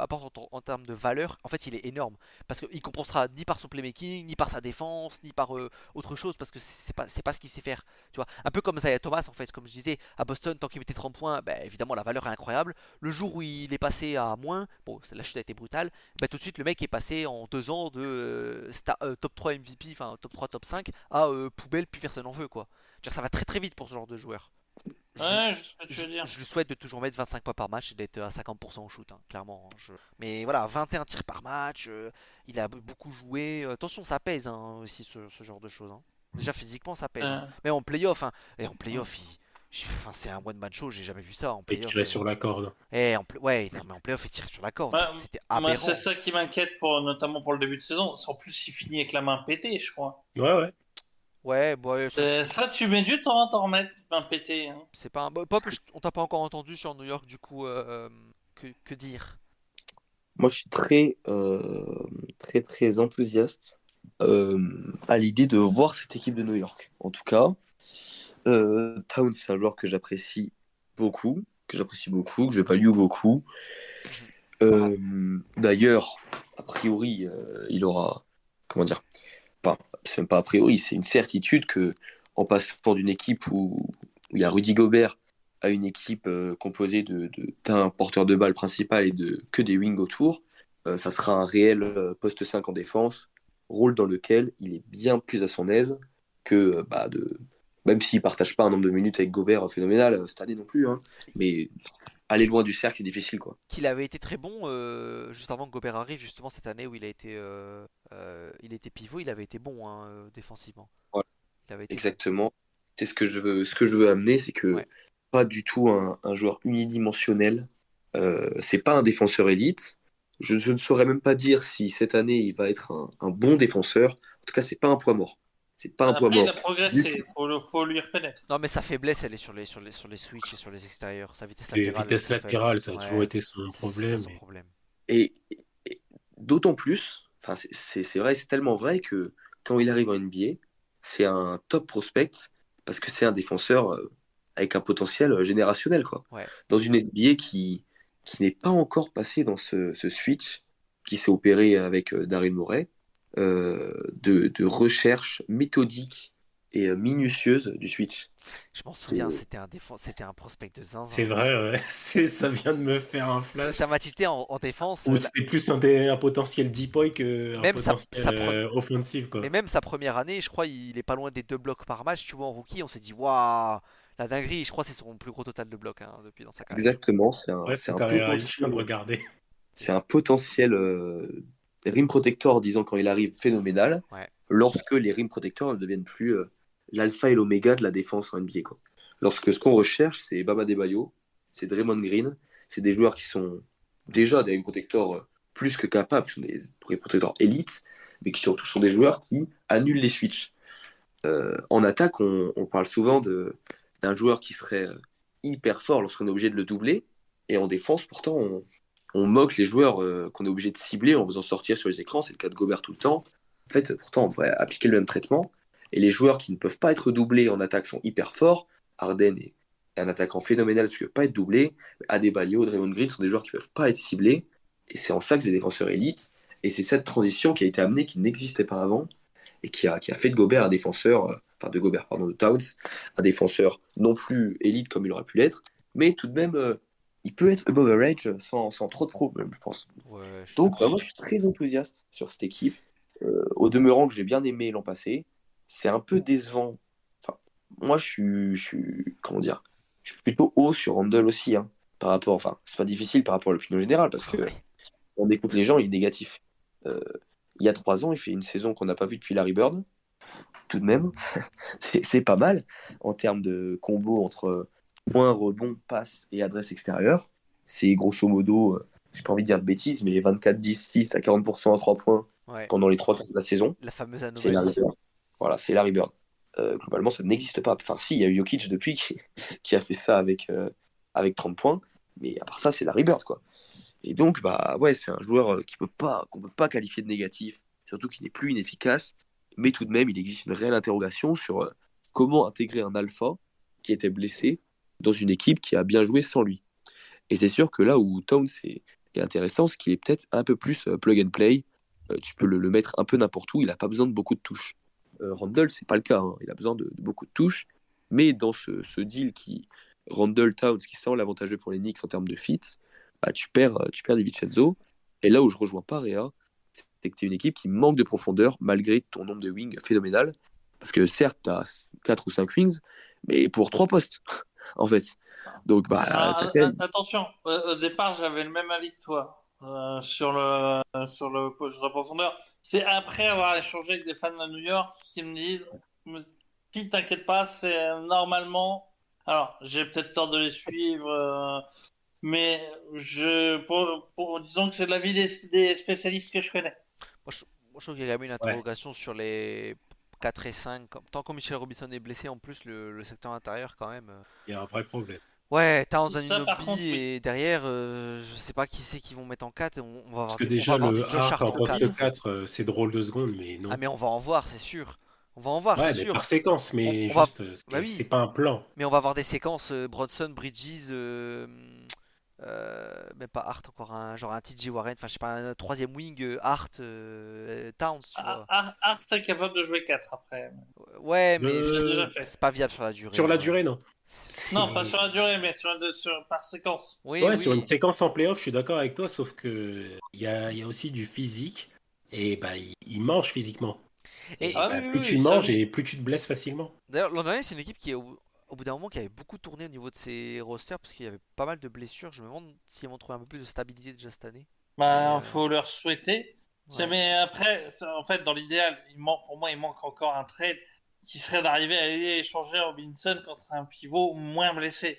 apporte en termes de valeur, en fait, il est énorme. Parce qu'il compensera ni par son playmaking, ni par sa défense, ni par autre chose, parce que c'est pas ce qu'il sait faire. Tu vois, un peu comme Zaya Thomas, en fait, comme je disais, à Boston, tant qu'il mettait 30 points, bah, évidemment, la valeur est incroyable. Le jour où il est passé à moins, bon, la chute a été brutale, bah, tout de suite, le mec est passé en 2 ans de top 3 MVP, enfin top 3, top 5, à poubelle, puis personne n'en veut, quoi. Je veux dire, ça va très très vite pour ce genre de joueur. Ouais, je sais ce que tu veux dire. Je lui souhaite de toujours mettre 25 points par match et d'être à 50% au shoot, hein, clairement, hein. Mais voilà, 21 tirs par match, il a beaucoup joué. Attention, ça pèse, hein, aussi ce genre de choses, hein. Déjà physiquement, ça pèse, hein. Euh, Mais en playoff, hein, et en playoff, enfin, c'est un one man show, j'ai jamais vu ça en Et playoff. tirer sur la corde. Ouais, non, mais en playoff, il tire sur la corde, ouais, c'était moi, c'est aberrant. ça qui m'inquiète notamment pour le début de saison. En plus, il finit avec la main pétée, je crois. Ouais, ouais. Ouais, bon, ouais, Ça, tu mets du temps à t'en remettre, main pétée, hein. c'est pas un. Bon, Pop, on t'a pas encore entendu sur New York, du coup, que dire? Moi, je suis très enthousiaste à l'idée de voir cette équipe de New York. En tout cas, Towns, c'est un joueur que je value beaucoup. Mhm. D'ailleurs, a priori, il aura, comment dire, enfin, c'est même pas a priori, c'est une certitude que en passant d'une équipe où il y a Rudy Gobert à une équipe composée d'un porteur de balle principal et de que des wings autour, ça sera un réel poste 5 en défense, rôle dans lequel il est bien plus à son aise que même s'il partage pas un nombre de minutes avec Gobert phénoménal cette année non plus, hein, mais aller loin du cercle est difficile, quoi. Qu'il avait été très bon juste avant que Gobert arrive, justement cette année où il était pivot, il avait été bon, hein, défensivement. Voilà, Il avait été bon. exactement. C'est ce que je veux amener, c'est que Ouais. pas du tout un joueur unidimensionnel C'est pas un défenseur élite. Je ne saurais même pas dire si cette année il va être un bon défenseur. En tout cas, c'est pas un poids mort. C'est pas un poids Après, il mort a du progressé, tout. faut lui reconnaître. Non, mais sa faiblesse, elle est sur les switches et sur les extérieurs. Sa vitesse Les latérale, elle est vitesses trop faible. latérales, ça a toujours Ouais, été son c'est ça problème. son problème. Et, et d'autant plus, enfin, c'est vrai, c'est tellement vrai que quand il arrive en NBA, c'est un top prospect parce que c'est un défenseur avec un potentiel générationnel, quoi. Ouais. Dans une NBA qui n'est pas encore passée dans ce switch qui s'est opéré avec Daryl Morey, de recherche méthodique et minutieuse du switch. Je m'en souviens, Et c'était un prospect de C'est zinzin. vrai, ouais. Ça vient de me faire un flash. Ça m'a tilté en défense. Ou c'était plus un potentiel deep boy qu'un Même potentiel offensif, mais quoi. même sa première année, je crois, il est pas loin des 2 blocs par match. Tu vois, en rookie, on s'est dit, waouh, la dinguerie. Je crois que c'est son plus gros total de blocs hein, depuis dans sa carrière. exactement, Ouais, c'est son un carrière, je viens de potentiel, regarder. c'est un potentiel rim protector, disons, quand il arrive, phénoménal, Ouais. lorsque les rim protectors ne deviennent plus l'alpha et l'oméga de la défense en NBA, quoi. Lorsque ce qu'on recherche, c'est Bam Adebayo, c'est Draymond Green, c'est des joueurs qui sont déjà des rim protectors plus que capables, qui sont des rim protectors élites, mais qui surtout sont des joueurs qui annulent les switches. En attaque, on parle souvent d'un joueur qui serait hyper fort lorsqu'on est obligé de le doubler, et en défense, pourtant, on moque les joueurs qu'on est obligé de cibler en faisant sortir sur les écrans. C'est le cas de Gobert tout le temps. En fait, pourtant, on devrait appliquer le même traitement. Et les joueurs qui ne peuvent pas être doublés en attaque sont hyper forts. Harden est un attaquant phénoménal parce qu'il ne peut pas être doublé. Adebayo, Draymond Green sont des joueurs qui ne peuvent pas être ciblés. Et c'est en ça que c'est des défenseurs élites. Et c'est cette transition qui a été amenée, qui n'existait pas avant, et qui a fait de Gobert un défenseur, enfin de Gobert, pardon, de Towns, un défenseur non plus élite comme il aurait pu l'être, mais tout de même, il peut être above average sans trop de problèmes, je pense. Ouais, je suis Donc, d'accord. moi, je suis très enthousiaste sur cette équipe. Au demeurant, que j'ai bien aimé l'an passé, c'est un peu décevant. Enfin, moi, comment dire, je suis plutôt haut sur Randall aussi, hein, par rapport, enfin, c'est pas difficile par rapport à l'opinion générale, parce que Ouais. on écoute les gens, il est négatif. Euh, il y a 3 ans, il fait une saison qu'on n'a pas vue depuis Larry Bird, tout de même. C'est pas mal en termes de combo entre points, rebond, passe et adresse extérieure. C'est grosso modo, j'ai pas envie de dire de bêtises, mais 24-10-6 à 40% à 3 points Ouais. pendant les 3 quarts de la saison. La fameuse C'est Larry anomalie. Bird. Voilà, c'est Larry Bird. Globalement, ça n'existe pas. Enfin, si, il y a eu Jokic depuis qui a fait ça avec 30 points, mais à part ça, c'est Larry Bird, quoi. Et donc, bah ouais, c'est un joueur qu'on peut pas qualifier de négatif, surtout qu'il n'est plus inefficace, mais tout de même, il existe une réelle interrogation sur comment intégrer un alpha qui était blessé dans une équipe qui a bien joué sans lui. Et c'est sûr que là où Towns est intéressant, c'est qu'il est peut-être un peu plus plug and play. Tu peux le mettre un peu n'importe où, il n'a pas besoin de beaucoup de touches. Randle, c'est pas le cas, hein. Il a besoin de beaucoup de touches, mais dans ce deal Randle-Towns qui semble avantageux pour les Knicks en termes de fit, bah, tu perds DiVincenzo. Et là où je rejoins pas Réa, c'est que tu es une équipe qui manque de profondeur malgré ton nombre de wings phénoménal. Parce que certes, tu as 4 ou 5 wings, mais pour 3 postes, en fait. Donc, bah, t'as quand même... Attention, au départ, j'avais le même avis que toi sur la profondeur. C'est après avoir échangé avec des fans de New York qui me disent, si t'inquiète pas, c'est normalement. Alors, j'ai peut-être tort de les suivre, mais disons que c'est de l'avis des spécialistes que je connais. Moi, je trouve qu'il y a quand même une Ouais, interrogation sur les 4 et 5. Tant que Michel Robinson est blessé, en plus, le secteur intérieur, quand même. il y a un vrai problème. Ouais, Towns, Ça, par contre, Anunoby oui. et derrière, je sais pas qui c'est qui vont mettre en 4. Parce que On va déjà, avoir du le Josh Hart Hart en en 4. poste 4, c'est drôle 2 secondes, mais Ah, non. mais on va en voir, c'est sûr. On va en voir, c'est Ouais, mais sûr. par séquence, mais On va. juste, Bah c'est oui, pas un plan. mais on va avoir des séquences Bronson, Bridges, même pas Hart encore, genre un TJ Warren, enfin je sais pas, un troisième wing Hart, Towns, tu vois. Art est capable de jouer 4 après. Ouais, mais Il l'a déjà Euh, fait. c'est pas viable sur la sur durée, la ouais. durée, non. Non, pas C'est- sur la durée, mais par séquence. Oui, Ouais, sur une oui. séquence en playoff, je suis d'accord avec toi, sauf que il y a aussi du physique, et bah, il mange physiquement. Et Et Ah bah, oui, plus oui, tu oui, ça manges oui. et plus tu te blesses facilement. d'ailleurs, l'an dernier, c'est une équipe qui, au bout d'un moment, qui avait beaucoup tourné au niveau de ses rosters parce qu'il y avait pas mal de blessures. Je me demande s'ils vont trouver un peu plus de stabilité déjà cette année. Mais Bah, faut leur souhaiter. ouais. Mais après, en fait, dans l'idéal, pour moi, il manque encore un trade qui serait d'arriver à aller échanger Robinson contre un pivot moins blessé.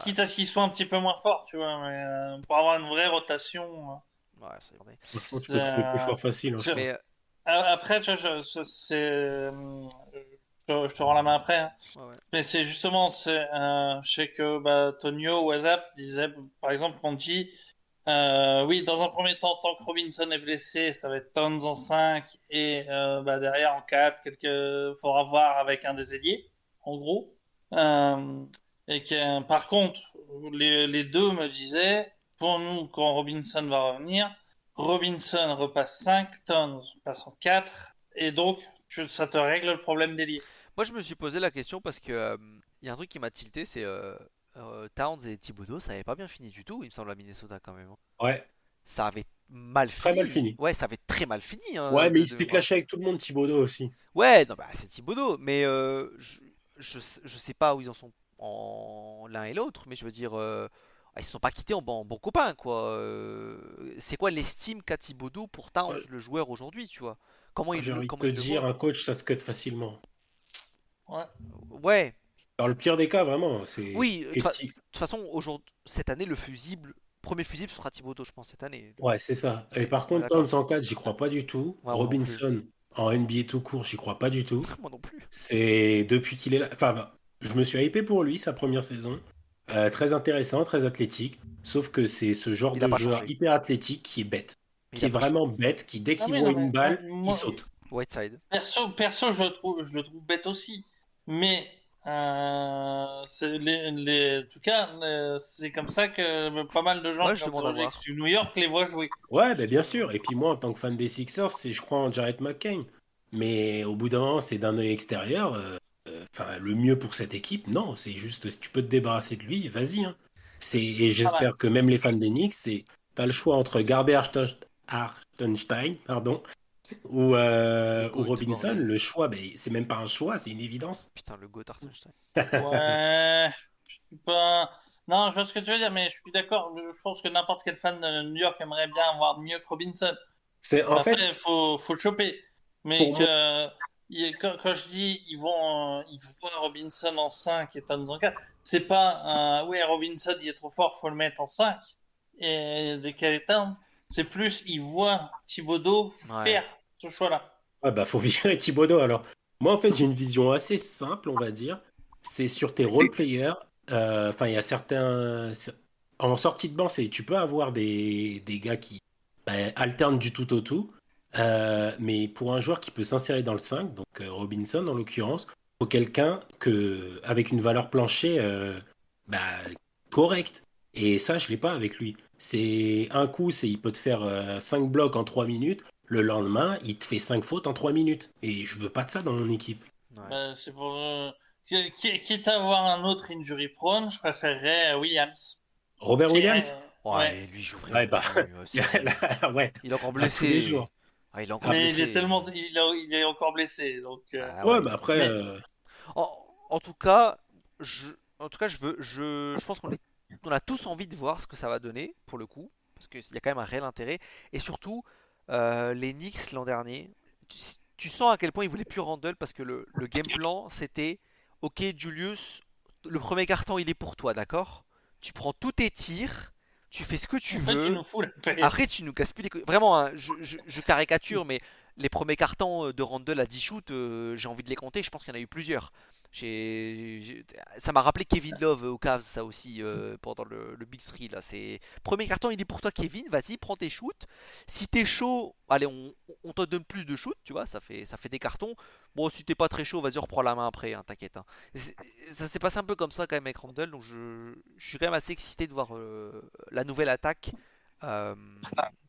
quitte à ce qu'ils soient un petit peu moins forts, tu vois, mais pour avoir une vraie rotation. Ouais, c'est vrai. Franchement, tu peux trouver plus fort facile, hein, je Je- pense. Mais Après, tu vois, je te rends la main après, hein. ouais. Mais c'est justement, je sais que Tonio WhatsApp disait, par exemple, on dit, oui, dans un premier temps, tant que Robinson est blessé, ça va être Towns en 5 et derrière en 4, faudra voir avec un des ailiers, en gros. Et que, par contre, les deux me disaient, pour nous, quand Robinson va revenir, Robinson repasse 5, Towns passe en 4, et donc ça te règle le problème d'ailier. Moi, je me suis posé la question parce que il y a un truc qui m'a tilté, c'est Towns et Thibodeau, ça avait pas bien fini du tout, il me semble, à Minnesota quand même, hein. Ouais, Ça avait mal très mal fini. fini. Ouais, ça avait très mal fini, hein, Ouais, mais il de s'était mémoire. clashé avec tout le monde, Thibodeau aussi. Ouais, non, bah c'est Thibodeau, mais je sais pas où ils en sont en l'un et l'autre, mais je veux dire, ils se sont pas quittés en bons copains, quoi. C'est quoi l'estime qu'a Thibodeau pour Towns, Ouais, le joueur aujourd'hui, tu vois? j'ai envie de Comment te il le dire, voit? un coach, ça se cut facilement. Ouais. Ouais, Dans le pire des cas, vraiment, c'est oui, de toute façon, aujourd'hui, cette année, premier fusible sera Thibodeau, je pense, cette année. Ouais, c'est ça. Et par On est contre, d'accord. Towns en 4, j'y crois pas du tout. Ouais, moi non plus. Robinson en NBA tout court, j'y crois pas du tout. Moi non plus. C'est depuis qu'il est là. Enfin, je me suis hypé pour lui, sa première saison. Très intéressant, très athlétique. Sauf que c'est ce genre Il a de pas joueur changé. hyper athlétique qui est bête. Mais il Qui a est pas vraiment bête, qui dès Ah qu'il oui, voit non, une mais balle, il moi, saute. Whiteside. perso, je le trouve bête aussi. Mais, en tout cas, c'est comme ça que pas mal de gens Ouais, qui je ont demande à interrogé voir. Extreme New York les voient jouer. Ouais, ben bien sûr. Et puis moi, en tant que fan des Sixers, c'est, je crois en Jarrett McCain. Mais au bout d'un moment, c'est d'un œil extérieur. Enfin, le mieux pour cette équipe, non. C'est juste, si tu peux te débarrasser de lui, vas-y, hein. Et Voilà. j'espère que même les fans des Knicks, t'as le choix entre garder Hartenstein, pardon, ou Le GOAT Robinson. bordel. Le choix, ben, c'est même pas un choix, c'est une évidence. Putain, le GOAT Hartenstein. Ouais, je suis pas. Non, je vois ce que tu veux dire, mais je suis d'accord. Je pense que n'importe quel fan de New York aimerait bien avoir mieux que Robinson. C'est en fait, Après, faut le choper. Mais pour moi, quand je dis ils voient Robinson en 5 et Towns en 4, c'est pas ouais, Robinson il est trop fort, faut le mettre en 5 et décaler Towns. C'est plus ils voient Thibodeau Ouais. faire ce choix-là. ah bah, faut virer Thibodeau. Alors, moi, en fait, j'ai une vision assez simple, on va dire. C'est sur tes role players. Enfin, il y a certains. En sortie de banc, tu peux avoir des gars qui alternent du tout au tout. Mais pour un joueur qui peut s'insérer dans le 5, donc Robinson en l'occurrence, faut quelqu'un avec une valeur plancher bah, correcte. Et ça, je l'ai pas avec lui. C'est un coup, il peut te faire 5 blocs en 3 minutes. Le lendemain, il te fait 5 fautes en 3 minutes. Et je veux pas de ça dans mon équipe. Ouais. C'est pour quitte à avoir un autre injury prone, je préférerais Williams. Robert Qui Williams? est- ouais. Ouais, lui, il joue Ouais, vraiment bah, plus. ouais, Il est encore à tous les blessé. jours. Ah, il est encore Mais il est blessé. tellement, il est encore blessé, donc. Ah Ouais, ouais. bah après, Mais En tout cas, je pense on a tous envie de voir ce que ça va donner, pour le coup. Parce qu'il y a quand même un réel intérêt. Et surtout, les Knicks l'an dernier, tu, tu sens à quel point ils voulaient plus Randle parce que le game plan c'était: ok, Julius, le premier carton il est pour toi, d'accord? Tu prends tous tes tirs, tu fais ce que tu en fait, il veux. nous fout la paix. Après, tu nous casses plus les couilles. Vraiment, hein, je caricature, mais les premiers cartons de Randle à 10 shoots, j'ai envie de les compter. Je pense qu'il y en a eu plusieurs. Ça m'a rappelé Kevin Love au Cavs, ça aussi, pendant le Big Three. Là. Premier carton, il est pour toi, Kevin. Vas-y, prends tes shoots. Si t'es chaud, allez, on te donne plus de shoots, tu vois, ça fait des cartons. Bon, si t'es pas très chaud, vas-y, reprends la main après, hein, t'inquiète, hein. Ça s'est passé un peu comme ça quand même avec Randle, donc je suis quand même assez excité de voir la nouvelle attaque euh,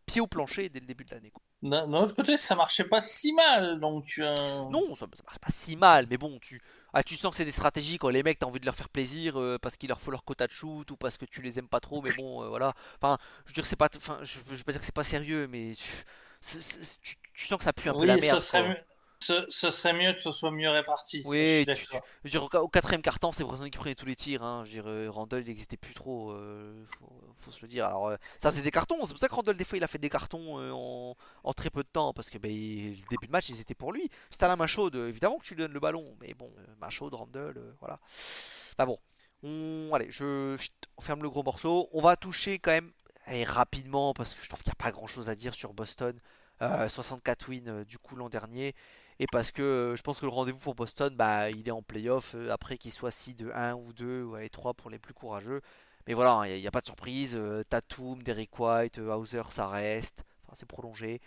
pied au plancher dès le début de l'année, quoi. D'un autre côté, ça marchait pas si mal, donc. Non, ça marche pas si mal, mais bon, tu sens que c'est des stratégies quand les mecs, t'as envie de leur faire plaisir parce qu'il leur faut leur quota de shoot ou parce que tu les aimes pas trop, mais bon, voilà. Enfin, je veux dire, c'est pas, enfin, je veux pas dire que c'est pas sérieux, mais tu sens que ça pue un peu la Oui, merde, quoi. ce serait mieux que ce soit mieux réparti, ça, je suis Oui, d'accord. je veux dire, au quatrième carton, c'est Brunson qui prenait tous les tirs, hein. Je veux dire, Randle, il n'existait plus trop, faut se le dire. Alors, ça, c'est des cartons, c'est pour ça que Randle, des fois, il a fait des cartons en très peu de temps, parce que le début de match, ils étaient pour lui. C'était à la main chaude, évidemment que tu lui donnes le ballon, mais bon, main chaude, Randle, voilà. Enfin bon, On ferme le gros morceau. On va toucher quand même rapidement parce que je trouve qu'il n'y a pas grand chose à dire sur Boston. 64 wins du coup l'an dernier. Et parce que je pense que le rendez-vous pour Boston, bah, il est en playoff. Après qu'il soit seed 1 ou 2 ou allez, 3 pour les plus courageux. Mais voilà, il n'y a pas de surprise. Tatum, Derrick White, Hauser, ça reste. Enfin, c'est prolongé.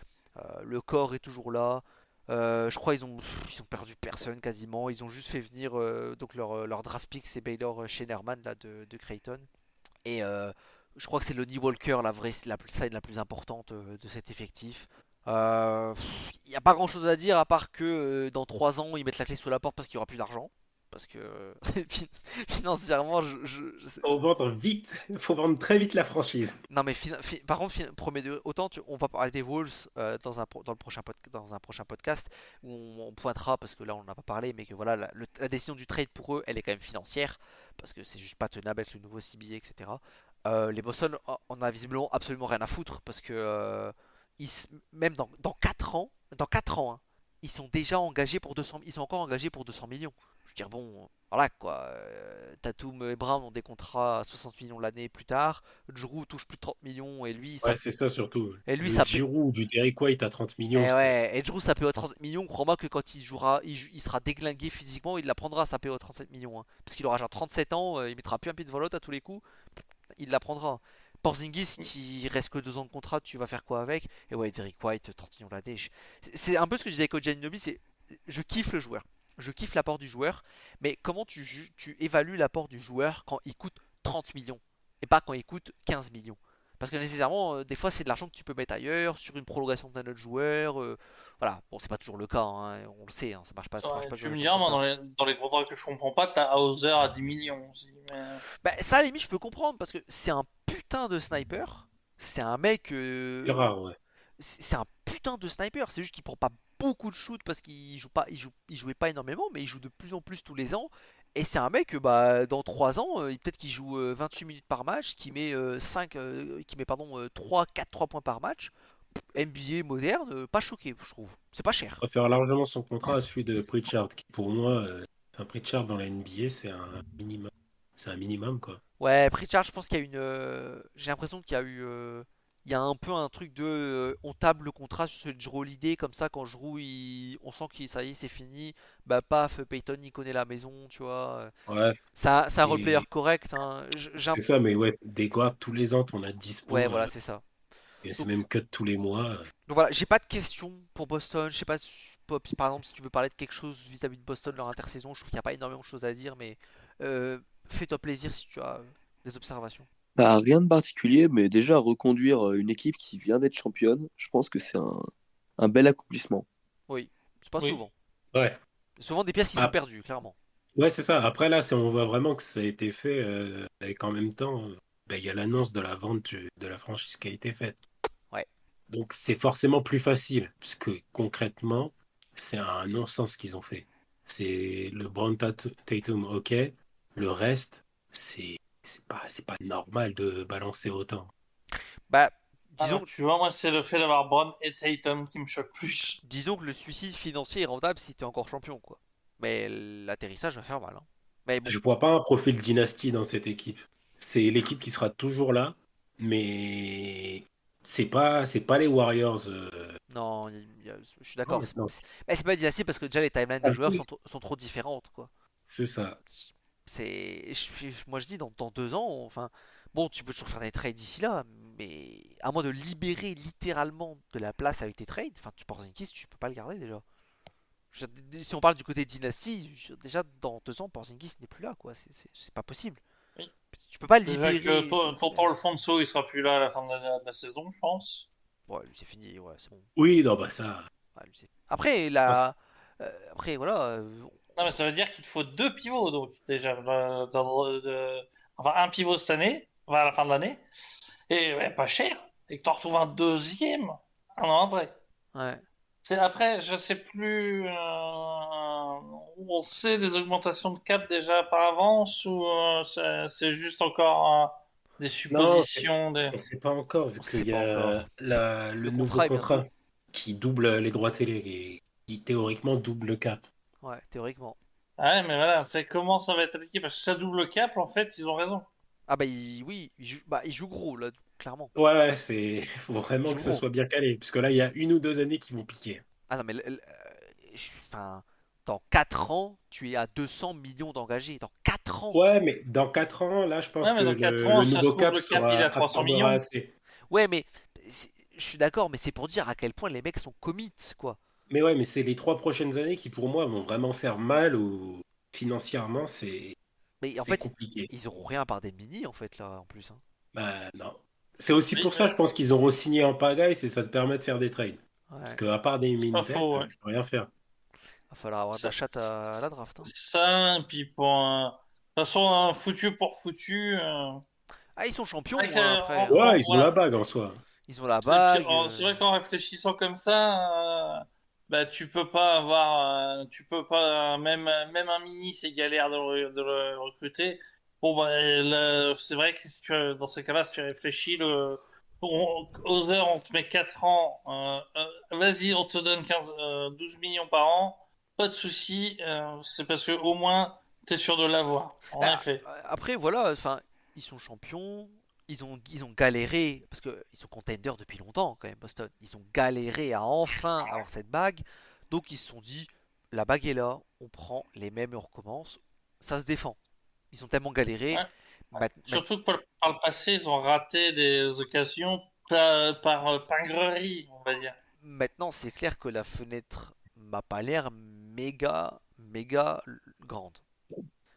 Le corps est toujours là. Je crois ils ont perdu personne quasiment. Ils ont juste fait venir donc leur draft pick, c'est Baylor Schenerman là, de Creighton. Et je crois que c'est Lonnie Walker, la vraie la side la plus importante de cet effectif. Il n'y a pas grand chose à dire à part que dans 3 ans ils mettent la clé sous la porte parce qu'il n'y aura plus d'argent. Parce que financièrement, Faut vendre vite, faut vendre très vite la franchise. non mais par contre, premier autant on va parler des Wolves dans un prochain podcast où on pointera parce que là on n'en a pas parlé mais que voilà la décision du trade pour eux elle est quand même financière parce que c'est juste pas tenable avec le nouveau CBA etc. Les Boston on a visiblement absolument rien à foutre parce que même dans 4 ans hein, ils sont déjà engagés pour 200 ils sont encore engagés pour 200 millions. Je veux dire bon voilà quoi. Tatum et Brown ont des contrats à 60 millions l'année plus tard. Drew touche plus de 30 millions et lui, Ouais, c'est ça surtout. et lui Le ça peut. Giroud ou du Derrick White à 30 millions, Et c'est. ouais, et Drew ça paye à 37 millions. Crois-moi que quand il jouera, il sera déglingué physiquement, il la prendra sa paye à 37 millions. Hein. Parce qu'il aura genre 37 ans, il mettra plus un pied de volote à tous les coups, il la prendra. Porzingis qui reste que 2 ans de contrat, tu vas faire quoi avec? Et ouais, Derrick White, 30 millions l'année. C'est un peu ce que je disais avec OG Anunoby, c'est je kiffe le joueur. Je kiffe l'apport du joueur, mais comment tu évalues l'apport du joueur quand il coûte 30 millions et pas quand il coûte 15 millions? Parce que nécessairement, des fois, c'est de l'argent que tu peux mettre ailleurs, sur une prolongation d'un autre joueur. Voilà, bon, c'est pas toujours le cas, hein, on le sait, hein, ça marche pas Tu toujours me comme diras, moi, ça. dans les contrats que je comprends pas, t'as Hauser à 10 millions aussi. Bah, ça, à la limite, je peux comprendre parce que c'est un putain de sniper. C'est un mec. C'est rare, ouais. C'est un putain de sniper. C'est juste qu'il prend pas beaucoup de shoot parce qu'il joue pas, il jouait pas énormément, mais il joue de plus en plus tous les ans. Et c'est un mec, bah, dans 3 ans, peut-être qu'il joue 28 minutes par match, qui met 3, 4, 3 points par match. NBA moderne, pas choqué, je trouve. C'est pas cher. Je préfère largement son contrat à celui de Pritchard, qui pour moi, Pritchard dans la NBA, c'est un minimum. C'est un minimum, quoi. Ouais, Pritchard, je pense qu'il y a une. J'ai l'impression qu'il y a eu. Il y a un peu un truc de. On table le contrat sur celui de Jrue Holiday, comme ça, quand Jrue, on sent que ça y est, c'est fini. Bah, paf, Peyton, il connaît la maison, tu vois. Ouais, C'est un roleplayer et correct. Hein. c'est ça, mais ouais, des guards tous les ans, on a Ouais, dispo, voilà, c'est ça. et c'est Donc, même cut tous les mois. donc voilà, j'ai pas de questions pour Boston. Je sais pas, Pop, par exemple, si tu veux parler de quelque chose vis-à-vis de Boston, leur intersaison, je trouve qu'il n'y a pas énormément de choses à dire, mais fais-toi plaisir si tu as des observations. Bah, rien de particulier, mais déjà reconduire une équipe qui vient d'être championne, je pense que c'est un bel accomplissement. Oui, c'est pas Oui. souvent. Ouais. Souvent des pièces qui sont Ah, perdues, clairement. ouais, c'est ça. Après, là, on voit vraiment que ça a été fait, et qu'en même temps, bah, il y a l'annonce de la vente de la franchise qui a été faite. Ouais. Donc, c'est forcément plus facile, puisque concrètement, c'est un non-sens qu'ils ont fait. C'est le Brown Tatum, ok. Le reste, c'est pas normal de balancer autant. Bah, Alors, tu vois, moi, c'est le fait d'avoir Brown et Tatum qui me choque plus. disons que le suicide financier est rentable si t'es encore champion, quoi. Mais l'atterrissage va faire mal. Hein. Mais bon, Je vois pas un profil dynastie dans cette équipe. C'est l'équipe qui sera toujours là, mais c'est pas les Warriors. non, je suis Non, d'accord. mais non. Mais c'est pas dynastie parce que déjà les timelines Ah, des joueurs oui, sont trop différentes, quoi. c'est ça. Moi je dis dans 2 ans, enfin, bon, tu peux toujours faire des trades d'ici là, mais à moins de libérer littéralement de la place avec tes trades, enfin, tu Porzingis, tu peux pas le garder déjà. Si on parle du côté dynastie, déjà dans 2 ans, Porzingis n'est plus là, quoi. C'est pas possible. Oui. Tu peux pas le Déjà que libérer. pour Paul Fonso, il sera plus là à la fin de la saison, je pense. Ouais, lui c'est fini, ouais, c'est bon. Oui, non, bah ça. Ouais, lui, Après, Non, après, voilà. Non, mais ça veut dire qu'il te faut 2 pivots, donc, déjà. Enfin, un pivot cette année, enfin, à la fin de l'année. Et ouais, pas cher. Et que tu en retrouves un deuxième un an après. Ouais. C'est après, je sais plus où on sait des augmentations de cap déjà par avance ou c'est juste encore des non, suppositions. on sait pas encore, vu On qu'il sait y pas a encore. le Le nouveau contrat est bientôt. contrat qui double les droits télé et qui théoriquement double le cap. Ouais, théoriquement. Ouais, mais voilà, c'est comment ça va être appliqué parce que ça double cap, en fait, ils ont raison. Ah bah oui, il joue gros là, clairement. Ouais, ouais, faut Il vraiment joue que ce gros. soit bien calé, puisque là, il y a 1 ou 2 années qui vont piquer. Ah non mais enfin, dans 4 ans, tu es à 200 millions d'engagés. Dans 4 ans. Ouais, mais dans 4 ans, là, je pense Ouais, que mais dans 4 le ans, ça se nouveau trouve, cap le cap, il est à 300 absorbera millions. assez. Ouais, mais je suis d'accord, mais c'est pour dire à quel point les mecs sont commits, quoi. Mais ouais, mais c'est les 3 prochaines années qui, pour moi, vont vraiment faire mal ou financièrement, Mais en c'est fait, compliqué. ils auront rien par des mini en fait là en plus, hein. Bah, non. C'est aussi Oui, pour ça, je pense qu'ils auront signé en pagaille, c'est ça te permet de faire des trades. Parce Ouais. qu'à part des c'est pas mini packs, faux, ouais. tu peux rien faire. Va falloir avoir de la Ça, chatte à la draft, hein. ça, et puis pour de toute façon, foutu pour foutu. Ah, ils sont C'est vrai champions, que, hein, après, hein. Ouais, ils ont la voilà. bague en soi. Ils ont la Et puis, bague. c'est vrai qu'en réfléchissant comme ça, bah, tu peux pas avoir, tu peux pas, même un mini, c'est galère de le recruter. Bon, bah, c'est vrai que si dans ces cas-là, si tu réfléchis, aux heures, on te met 4 ans, vas-y, on te donne 12 millions par an, pas de souci, c'est parce que au moins, t'es sûr de l'avoir. En Bah, effet. après, voilà, enfin, ils sont champions. Ils ont galéré, parce qu'ils sont contenders depuis longtemps quand même, Boston. Ils ont galéré à enfin avoir cette bague. Donc ils se sont dit, la bague est là, on prend les mêmes et on recommence. Ça se défend. Ils ont tellement galéré. Ouais. Maintenant, Surtout que par le passé, ils ont raté des occasions par pingrerie, on va dire. maintenant, c'est clair que la fenêtre m'a pas l'air méga, méga grande.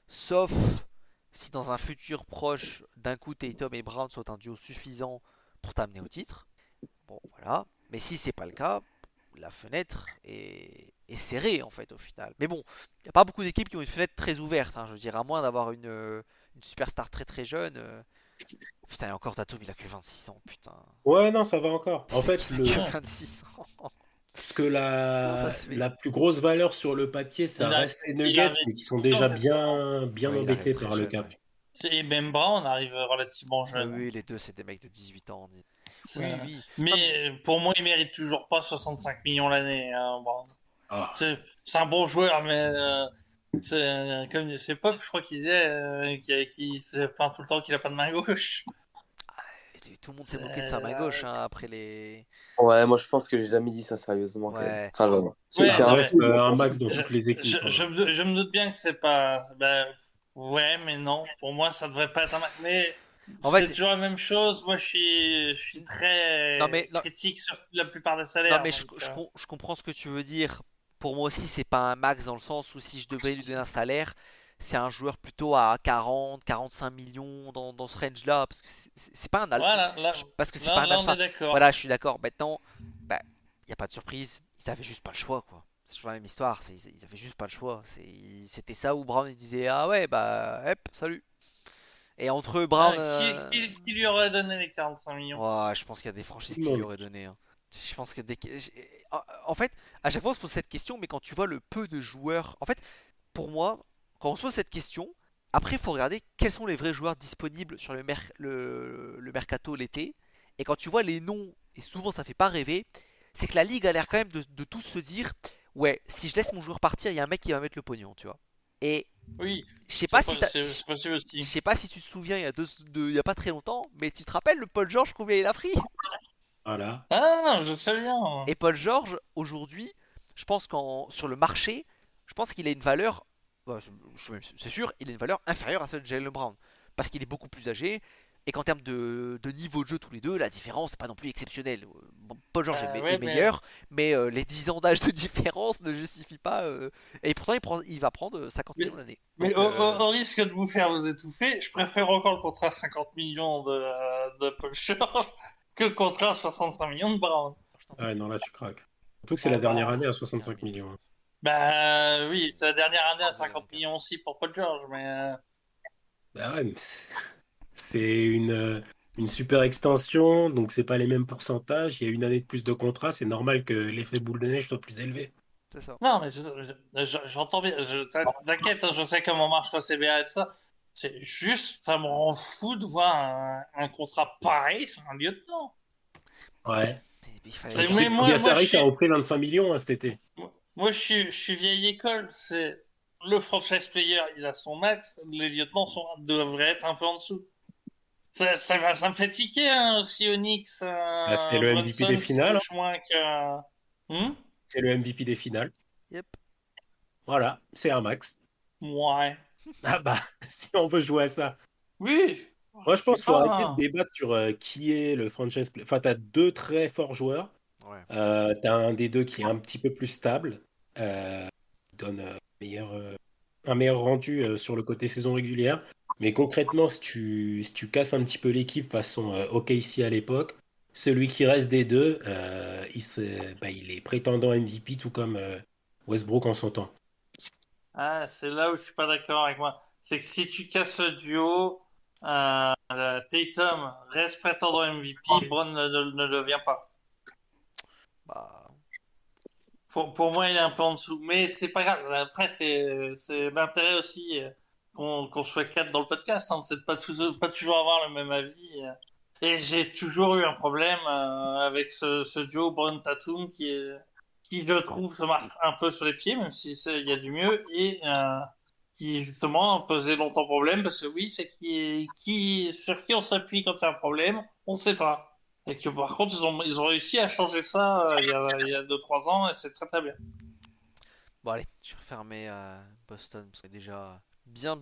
Sauf si dans un futur proche, d'un coup Tatum et Brown sont un duo suffisant pour t'amener au titre. Bon, voilà. Mais si c'est pas le cas, la fenêtre est serrée en fait au final. Mais bon, il n'y a pas beaucoup d'équipes qui ont une fenêtre très ouverte, hein. Je veux dire, à moins d'avoir une superstar très très jeune. Putain, et encore Tatum, il a que 26 ans, putain. Ouais, non, ça va encore. En fait, Il a que Ouais. 26 ans. parce que Comment ça se fait? la plus grosse valeur sur le papier, ça Il, a, reste les il Nuggets, arrive mais qui sont tout le déjà temps, justement. bien Ouais, il arrive embêtés très par le jeune, cap. ouais. Et même Brown arrive relativement Oui, jeune. oui, les deux, c'est des mecs de 18 ans. Oui, C'est- oui. Non, Mais pour moi, il mérite toujours pas 65 millions l'année, hein, Brown. Ah. C'est un bon joueur, mais comme c'est Pop, je crois qu'il disait, qui se plaint tout le temps qu'il a pas de main gauche. tout le monde s'est moqué de sa main gauche, hein, après les. Ouais, moi je pense que j'ai jamais dit ça sérieusement quand même. Ouais. Enfin, genre, Ouais, c'est Ça non mais reste impossible. un max dans je, toutes les équipes, hein. je me doute bien que c'est pas. Ben, ouais, mais non. Pour moi, ça devrait pas être un. Mais En c'est fait, toujours la même chose. Moi, je suis non mais, très non, critique sur la plupart des non, salaires. mais Donc, je comprends ce que tu veux dire. Pour moi aussi, c'est pas un max dans le sens où si je devrais lui donner un salaire, c'est un joueur plutôt à 40, 45 millions dans ce range-là, parce que c'est pas un alpha. voilà, Parce que c'est pas un là, on est alpha. d'accord. Voilà, je suis d'accord. Maintenant, bah, y a pas de surprise. Ils avaient juste pas le choix, quoi. C'est toujours la même histoire. Ils avaient juste pas le choix. C'était ça où Brown il disait ah ouais bah hop salut. Et entre eux, Brown, Qui lui aurait donné les 45 millions? ouais, je pense qu'il y a des franchises qui lui Non. auraient donné, hein. Je pense que en fait, à chaque fois on se pose cette question, mais quand tu vois le peu de joueurs, en fait, pour moi, quand on se pose cette question, après il faut regarder quels sont les vrais joueurs disponibles sur le mercato l'été. Et quand tu vois les noms, et souvent ça fait pas rêver, c'est que la ligue a l'air quand même de tous se dire, ouais, si je laisse mon joueur partir, il y a un mec qui va mettre le pognon, tu vois. Et Oui, je sais pas si c'est possible je aussi. sais pas si tu te souviens, il y a pas très longtemps, mais tu te rappelles le Paul George combien il a pris? Voilà. Ah, je sais bien. Et Paul George, aujourd'hui, je pense sur le marché, je pense qu'il a une valeur, bah, c'est sûr, il a une valeur inférieure à celle de Jalen Brown. Parce qu'il est beaucoup plus âgé, et qu'en termes de niveau de jeu tous les deux, la différence n'est pas non plus exceptionnelle. Bon, Paul George est Ouais, mais meilleur, mais les 10 ans d'âge de différence ne justifient pas. Et pourtant, il va prendre 50 Mais, millions l'année. mais Donc, au risque de vous faire vous étouffer, je préfère encore le contrat 50 millions de Paul George que le contrat 65 millions de Brown. Ouais, non, là, tu craques. Surtout que c'est la Ah, dernière voilà. année à 65 millions, hein. Bah oui, c'est la dernière année à Ouais, 50 millions aussi pour Paul George, mais Bah ouais, mais c'est une super extension, donc c'est pas les mêmes pourcentages. Il y a une année de plus de contrat, c'est normal que l'effet boule de neige soit plus élevé. c'est ça. non, mais j'entends bien. T'inquiète, hein, je sais comment marche la CBA et tout ça. C'est juste, ça me rend fou de voir un contrat pareil sur un lieutenant. Ouais. Il Et fallait C'est- tu genre. sais mais que moi, Tobias moi, je Harris a suis, repris 25 millions, hein, cet été. moi, je suis vieille école. C'est le franchise player, il a son max, les lieutenants devraient être un peu en dessous. Ça me fait tiquer, hein, aussi Onyx, C'est le MVP Brunson des qui finales. touche moins que... C'est le MVP des finales. Yep. Voilà, c'est un max. Ouais. Ah bah, si on veut jouer à ça. Oui. Moi, je pense qu'il faut arrêter de Pas... débattre sur qui est le franchise player. Enfin, tu as deux très forts joueurs. Ouais. Tu as un des deux qui est un petit peu plus stable, donne un meilleur rendu sur le côté saison régulière. Mais concrètement, si tu casses un petit peu l'équipe façon OKC à l'époque, celui qui reste des deux, il est prétendant MVP, tout comme Westbrook en son temps. Ah, c'est là où je suis pas d'accord avec moi. C'est que si tu casses le duo, Tatum reste prétendant MVP, Brown ne devient pas. Bah, Pour moi, il est un peu en dessous. Mais c'est pas grave. Après, c'est l'intérêt aussi qu'on soit quatre dans le podcast, hein, c'est de pas toujours avoir le même avis. Et j'ai toujours eu un problème avec ce duo Brown Tatum qui je trouve se marche un peu sur les pieds, même si il y a du mieux, et qui justement a posé longtemps problème parce que oui, c'est sur qui on s'appuie quand il y a un problème, on sait pas. Et que par contre, ils ont réussi à changer ça il y a 2-3 ans et c'est très très bien. bon allez, je vais refermer Boston parce que déjà bien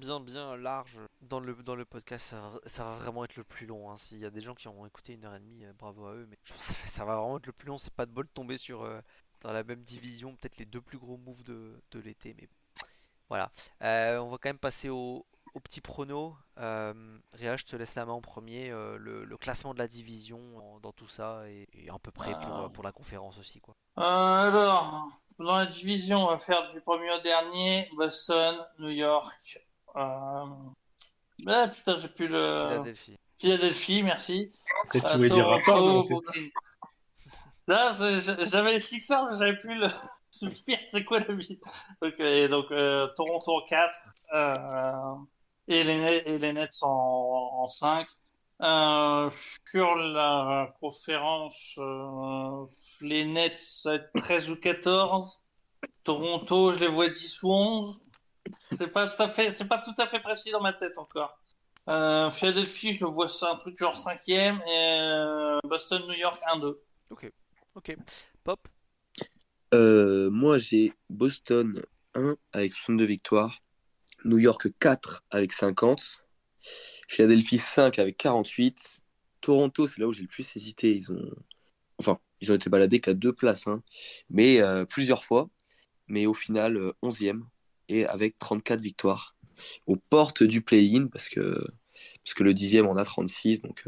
large dans le podcast. Ça va vraiment être le plus long, hein. S'il y a des gens qui ont écouté 1h30, bravo à eux. Mais je pense que ça va vraiment être le plus long. C'est pas de bol de tomber dans la même division, peut-être les deux plus gros moves de l'été. Mais voilà. On va quand même passer au petit prono. Réa, je te laisse la main en premier. Le classement de la division dans tout ça et à peu près Euh, pour la conférence aussi, quoi. alors, dans la division, on va faire du premier au dernier. Boston, New York. Euh... Ah putain, j'ai plus le... Philadelphie. Philadelphie, merci. Peut-être tu voulais dire Raptors, on Toronto, sait pas. Brooklyn. Là, j'avais les Sixers, mais j'avais plus le... le pire, c'est quoi le bide? Donc, Toronto en 4. Et les Nets en 5. Sur la conférence, les Nets, ça va être 13 ou 14. Toronto, je les vois 10 ou 11. C'est pas tout à fait précis dans ma tête encore. Philadelphie, je le vois ça un truc genre 5e. Et Boston, New York, 1-2. Ok. Ok. Pop. Moi, j'ai Boston 1 avec 62 victoires, New York 4 avec 50, Philadelphie 5 avec 48, Toronto, c'est là où j'ai le plus hésité. Ils ont été baladés qu'à deux places, hein, mais plusieurs fois, mais au final 11e et avec 34 victoires. Aux portes du play-in, parce que le 10e en a 36, donc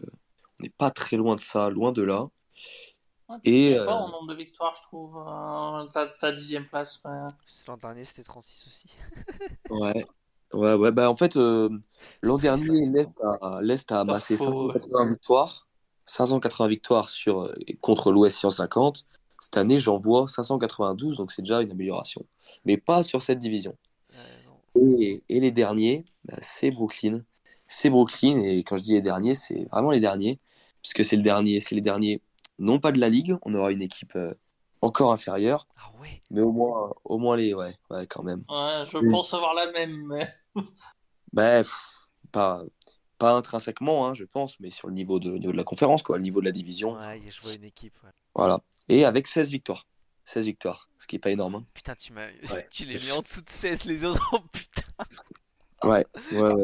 on n'est pas très loin de ça, loin de là. Ouais, tu Et gagnes pas en nombre de victoires, je trouve. Ta 10e place. Ouais. L'an dernier, c'était 36 aussi. ouais, ouais, bah en fait, l'an C'est triste, ça. dernier, l'Est a Pas amassé faux, ouais. 580 victoires contre l'Ouest 150. Cette année, j'en vois 592, donc c'est déjà une amélioration. Mais pas sur cette division. Non. Et les derniers, bah, c'est Brooklyn. C'est Brooklyn, et quand je dis les derniers, c'est vraiment les derniers, puisque c'est les derniers, non pas de la Ligue, on aura une équipe encore inférieure, Ah ouais. mais au moins ouais, quand même. Ouais, je Mm. pense avoir la même. Mais... Bah, pas, pas intrinsèquement, hein, je pense, mais sur le niveau de la conférence, quoi, le niveau de la division. Ouais, je vois une équipe. Ouais. Voilà. Et avec 16 victoires. 16 victoires, ce qui est pas énorme, hein. Putain, Ouais. tu les mets en dessous de 16 les autres. Oh putain. Ouais.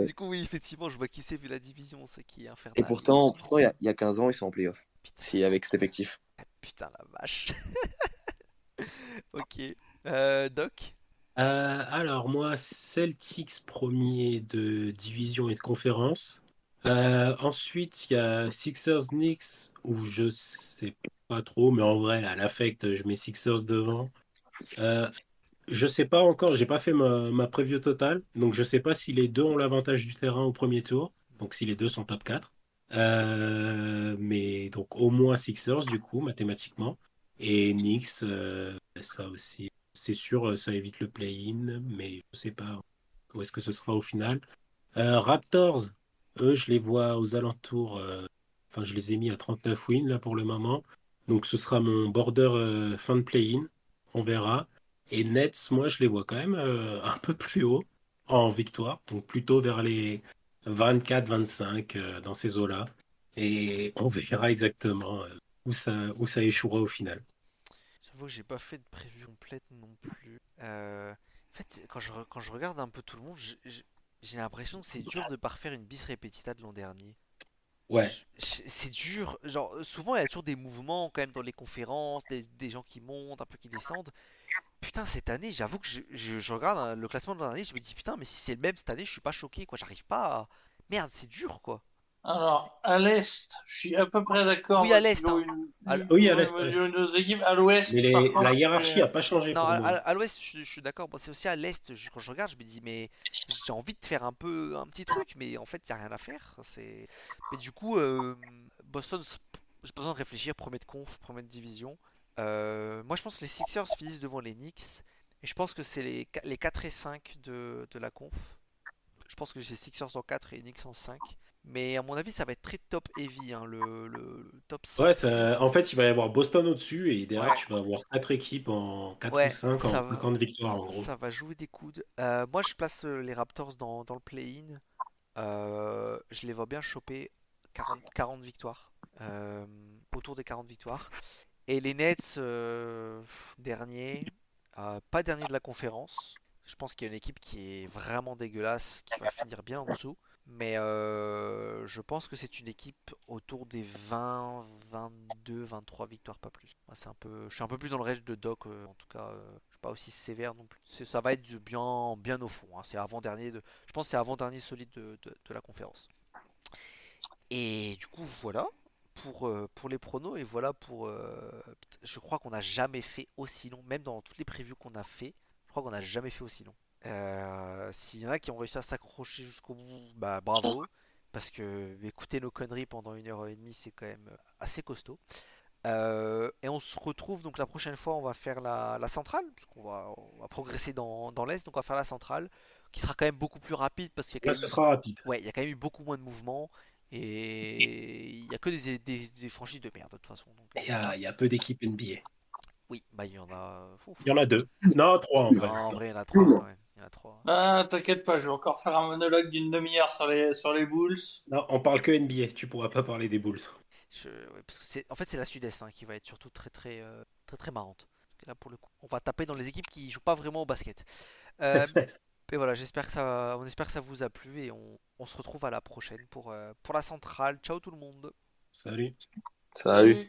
Du coup, oui, effectivement, je vois qui c'est vu la division, c'est qui est Et infernal. pourtant il y a 15 ans, ils sont en playoff. Putain, Si, avec cet effectif. putain la vache. Ok. Doc. Alors moi, Celtics premier de division et de conférence. Ensuite, il y a Sixers Knicks où je sais pas trop, mais en vrai, à l'affect, je mets Sixers devant. Euh, je sais pas encore, j'ai pas fait ma preview totale, donc je sais pas si les deux ont l'avantage du terrain au premier tour, donc si les deux sont top 4. Mais donc au moins Sixers du coup, mathématiquement. Et Knicks, ça aussi, c'est sûr, ça évite le play-in, mais je sais pas où est-ce que ce sera au final. Raptors, eux, je les vois aux alentours, enfin je les ai mis à 39 wins là pour le moment. Donc ce sera mon border fin de play-in, on verra. Et Nets, moi, je les vois quand même un peu plus haut en victoire, donc plutôt vers les 24-25 dans ces eaux-là. Et on verra exactement où ça échouera au final. J'avoue que j'ai pas fait de prévue complète non plus. En fait, quand je regarde un peu tout le monde, j'ai l'impression que c'est dur de pas refaire une bis repetita de l'an dernier. Ouais, C'est dur. Genre, souvent, il y a toujours des mouvements quand même dans les conférences, des gens qui montent, un peu qui descendent. Putain, cette année, j'avoue que je regarde hein, le classement de l'an dernier, je me dis putain, mais si c'est le même cette année, je suis pas choqué, quoi. J'arrive pas à... Merde, c'est dur, quoi. Alors, à l'Est, je suis à peu près d'accord Oui, à parce qu'ils l'Est, ont hein. une, À l- oui, ouais, ils ont deux équipes. À l'Ouest, par la contre, hiérarchie n'a pas changé Non, pour moi. à l'Ouest, je suis d'accord. Bon, c'est aussi à l'Est, quand je regarde, je me dis, mais j'ai envie de faire un petit truc, mais en fait, il n'y a rien à faire. Mais du coup, Boston, j'ai pas besoin de réfléchir. Premier de conf, première de division. Moi, je pense que les Sixers finissent devant les Knicks. Et je pense que c'est les 4 et 5 de la conf. Je pense que j'ai Sixers en 4 et Knicks en 5. Mais à mon avis, ça va être très top heavy, hein, le top Ouais, 5-6. en fait, il va y avoir Boston au-dessus et derrière, Ouais, tu vas avoir quatre équipes en 4 ou ouais, 5 en 50 victoires en gros. ça va jouer des coudes. Moi, je place les Raptors dans le play-in. Je les vois bien choper 40 victoires. Euh, Autour des 40 victoires. Et les Nets, dernier. Pas dernier de la conférence. Je pense qu'il y a une équipe qui est vraiment dégueulasse, qui va finir bien en dessous. Mais je pense que c'est une équipe autour des 20, 22, 23 victoires, pas plus. Moi, je suis un peu plus dans le range de Doc, en tout cas. Je suis pas aussi sévère non plus. Ça va être bien, bien au fond, hein. C'est avant-dernier je pense que c'est avant-dernier solide de la conférence. Et du coup, voilà pour les pronos. Et voilà je crois qu'on n'a jamais fait aussi long, même dans toutes les previews qu'on a fait. Je crois qu'on n'a jamais fait aussi long. S'il y en a qui ont réussi à s'accrocher jusqu'au bout, bah bravo. Parce que écouter nos conneries pendant 1h30, c'est quand même assez costaud. Et on se retrouve donc la prochaine fois, on va faire la centrale, parce on va progresser dans l'Est, donc on va faire la centrale, qui sera quand même beaucoup plus rapide, parce qu'il y a Là, quand même ce eu, sera rapide. ouais, il y a quand même eu beaucoup moins de mouvements, et il y a que des franchises de merde de toute façon. Donc, Il y a peu d'équipes NBA. oui, bah il y en a. Ouf. Il y en a deux. Non, trois en Non, vrai. en vrai, il y en a trois quand même. Il y en a trois. ah, t'inquiète pas, je vais encore faire un monologue d'une demi-heure sur les Bulls. Non, on parle que NBA. Tu pourras pas parler des Bulls. Ouais, parce que en fait, c'est la Sud-Est hein, qui va être surtout très très très très marrante. Parce que là, pour le coup, on va taper dans les équipes qui jouent pas vraiment au basket. Euh, Et voilà, on espère que ça vous a plu et on se retrouve à la prochaine pour la centrale. Ciao tout le monde. Salut. Salut. Salut!